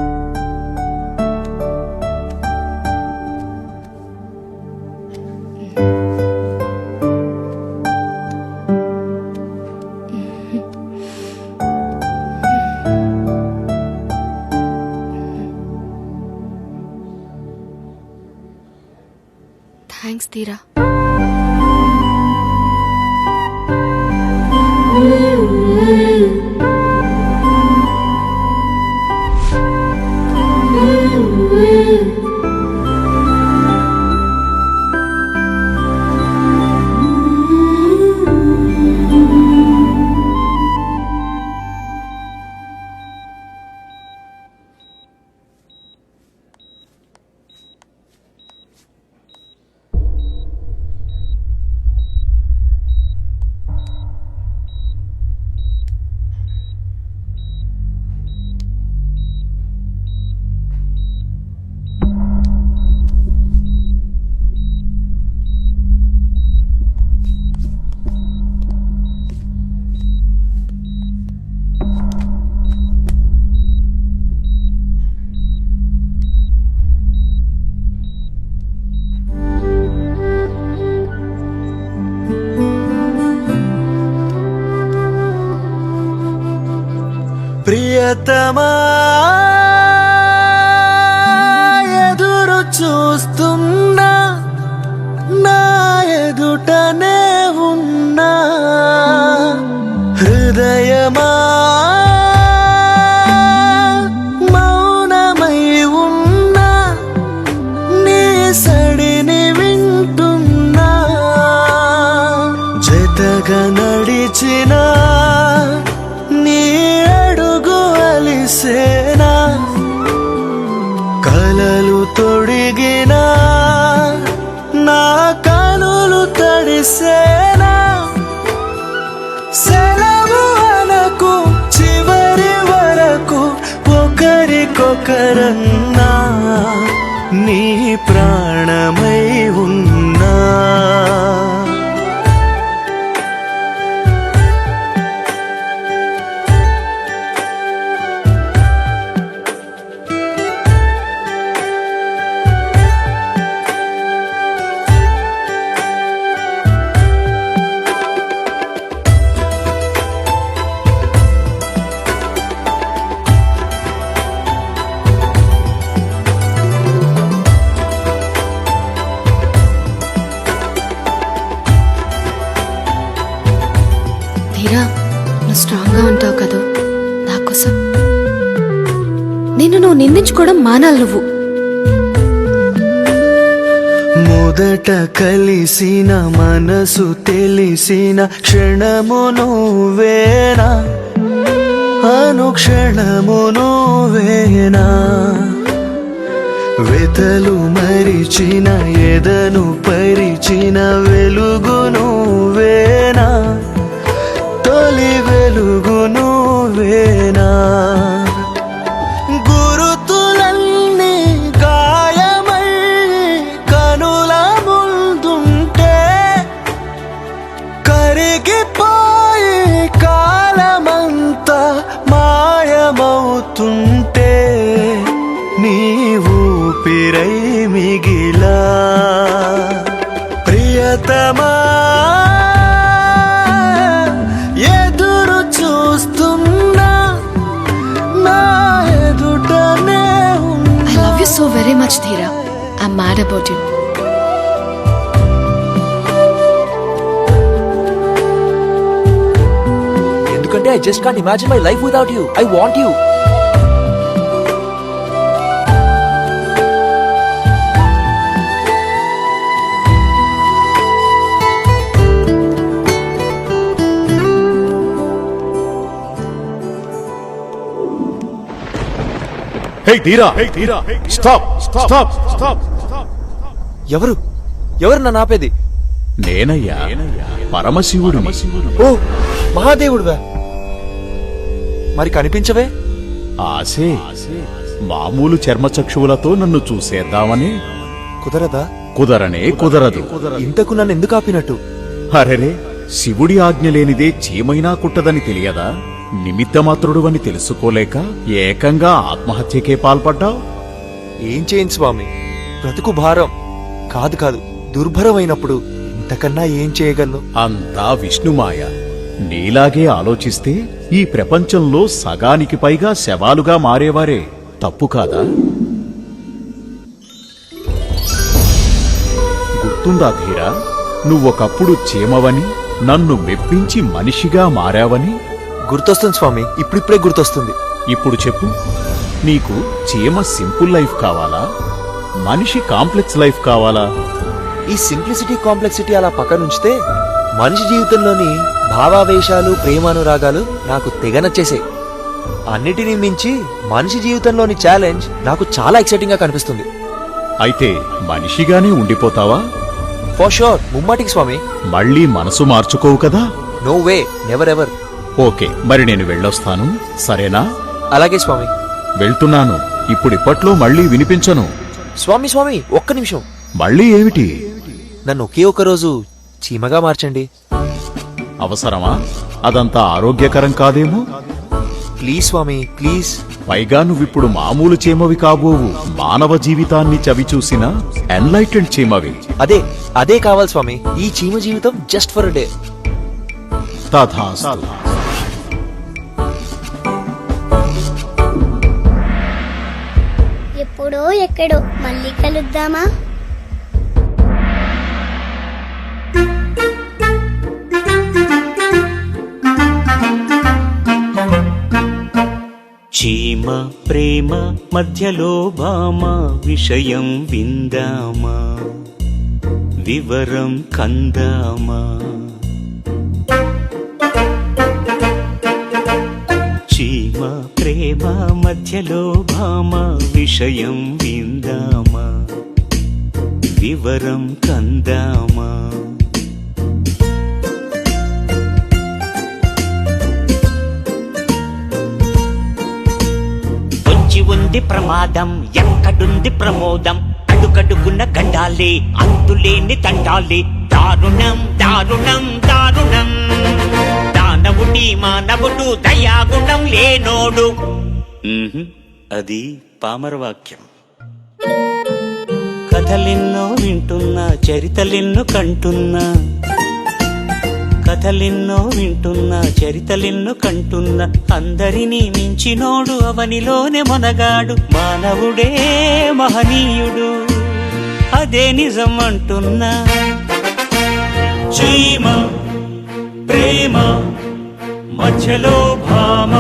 థ్యాంక్స్ తీరా. ప్రియతమా ఎదురు చూస్తున్నా నా ఎదుటనే ఉన్నా హృదయమా మౌనమై ఉన్నా నీ సడిని వింటున్నా జతగా నడిచిన నీ అడుగు అలిసేనా కలలు తొడిగిన నా కనులు తడిసేనా సెలవు అనకు చివరి వరకు ఒకరికొకరన్నా నీ ప్రాణమై ఉన్నా ధీరా, నువ్వు స్ట్రాంగ్గా ఉంటావు కదా నా కోసం. నువ్వు నిందించుకోవడం మానాలి నువ్వు. మొదట కలిసిన మనసు తెలిసిన క్షణము నువ్వేనా అనుక్షణము నువ్వేనా వెతలు మరిచిన ఎదను పరిచిన వెలుగు నువ్వేనా తొలి వెలుగు నువ్వేనా గురుతులన్నీ గాయమై కనుల ముందుంటే కరిగిపోయి కాలమంతా మాయమవుతుంటే నీ ఊపిరై మిగిలా ప్రియతమా ఎదురు చూస్తున్నా నా ఎదుటనే I love you so very much, Dheera. I'm mad about you. ఎందుకంటే I just can't imagine my life without you. I want you. హే ధీరా స్టాప్ స్టాప్ స్టాప్ ఎవరు ఎవరు నన్ను ఆపేది? నేనయ్యా పరమశివుడు. ఓ మహాదేవుడువా? మరి కనిపించవే? ఆసే మామూలు చర్మచక్షువులతో నన్ను చూసేద్దామని కుదరదా? కుదరనే కుదరదు. ఇంతకు నన్ను ఎందుకు ఆపినట్టు? అరెరే, శివుడి ఆజ్ఞ లేనిదే చీమైనా కుట్టదని తెలియదా? నిమిత్తమాత్రుడు అని తెలుసుకోలేక ఏకంగా ఆత్మహత్యకే పాల్పడ్డావు. ఏం చేయండి స్వామి, బ్రతుకు భారం కాదు కాదు దుర్భరమైనప్పుడు ఇంతకన్నా ఏం చేయగలను? అంతా విష్ణుమాయ. నీలాగే ఆలోచిస్తే ఈ ప్రపంచంలో సగానికి పైగా శవాలుగా మారేవారే. తప్పు కాదా? గుర్తుందా ధీరా, నువ్వొకప్పుడు చీమవని నన్ను మెప్పించి మనిషిగా మారావని? గుర్తొస్తుంది స్వామి, ఇప్పుడిప్పుడే గుర్తొస్తుంది. ఇప్పుడు చెప్పు, నీకు చీమ సింపుల్ లైఫ్ కావాలా, మనిషి కాంప్లెక్స్ లైఫ్ కావాలా? ఈ సింప్లిసిటీ కాంప్లెక్సిటీ అలా పక్కనుంచితే మనిషి జీవితంలోని భావావేశాలు ప్రేమానురాగాలు నాకు తెగ నచ్చేసాయి. అన్నిటినీ మించి మనిషి జీవితంలోని ఛాలెంజ్ నాకు చాలా ఎక్సైటింగ్ గా కనిపిస్తుంది. అయితే మనిషిగానే ఉండిపోతావా? ఫర్ షూర్, ముమ్మాటికి స్వామి. మళ్ళీ మనసు మార్చుకోవు కదా? No way, never ever. Okay, మరి నేను వెళ్ళొస్తాను, సరేనా? అలాగే స్వామి. వెళ్తున్నాను. ఇప్పుడిప్పట్లో మళ్ళీ వినిపించను. స్వామి స్వామి, ఒక్క నిమిషం. మళ్ళీ ఏమిటి? నన్ను ఒకే ఒక రోజు చీమగా మార్చండి. అవసరమా? అదంతా ఆరోగ్యకరం కాదేమో. Please Swami, please. పైగా నువ్విప్పుడు మామూలు చీమవి కాబోవు, మానవ జీవితాన్ని చవిచూసిన ఎన్లైటెడ్ చీమవి. అదే కావాలి స్వామి. ఈ చీమ జీవితం జస్ట్ ఫర్ డే. తథాస్తు. ఎప్పుడో ఎక్కడో మళ్ళీ కలుద్దామా? చీమ ప్రేమ మధ్యలో భామ విషయం విందామా, వివరం కందామా. చీమ ప్రేమ మధ్యలో భామ విషయం విందామా, వివరం కందామా. పొంచి ఉంది ప్రమాదం, ఎక్కడుంది ప్రమోదం, అడుగడుగున్న గండాలే అంతులేని తండాలే. దారుణం దారుణం దారుణం, దానవుడి మానవుడు దయాగుణం లేనోడు. అది పామరవాక్యం. కథలెన్నో వింటున్నా, చరితలెన్నో కంటున్నా, కథలెన్నో వింటున్నా, చరితలెన్నో కంటున్నా. అందరినీ మించినోడు అవనిలోనే మొనగాడు, మానవుడే మహనీయుడు, అదే నిజం అంటున్నా. చీమ ప్రేమ మధ్యలో భామ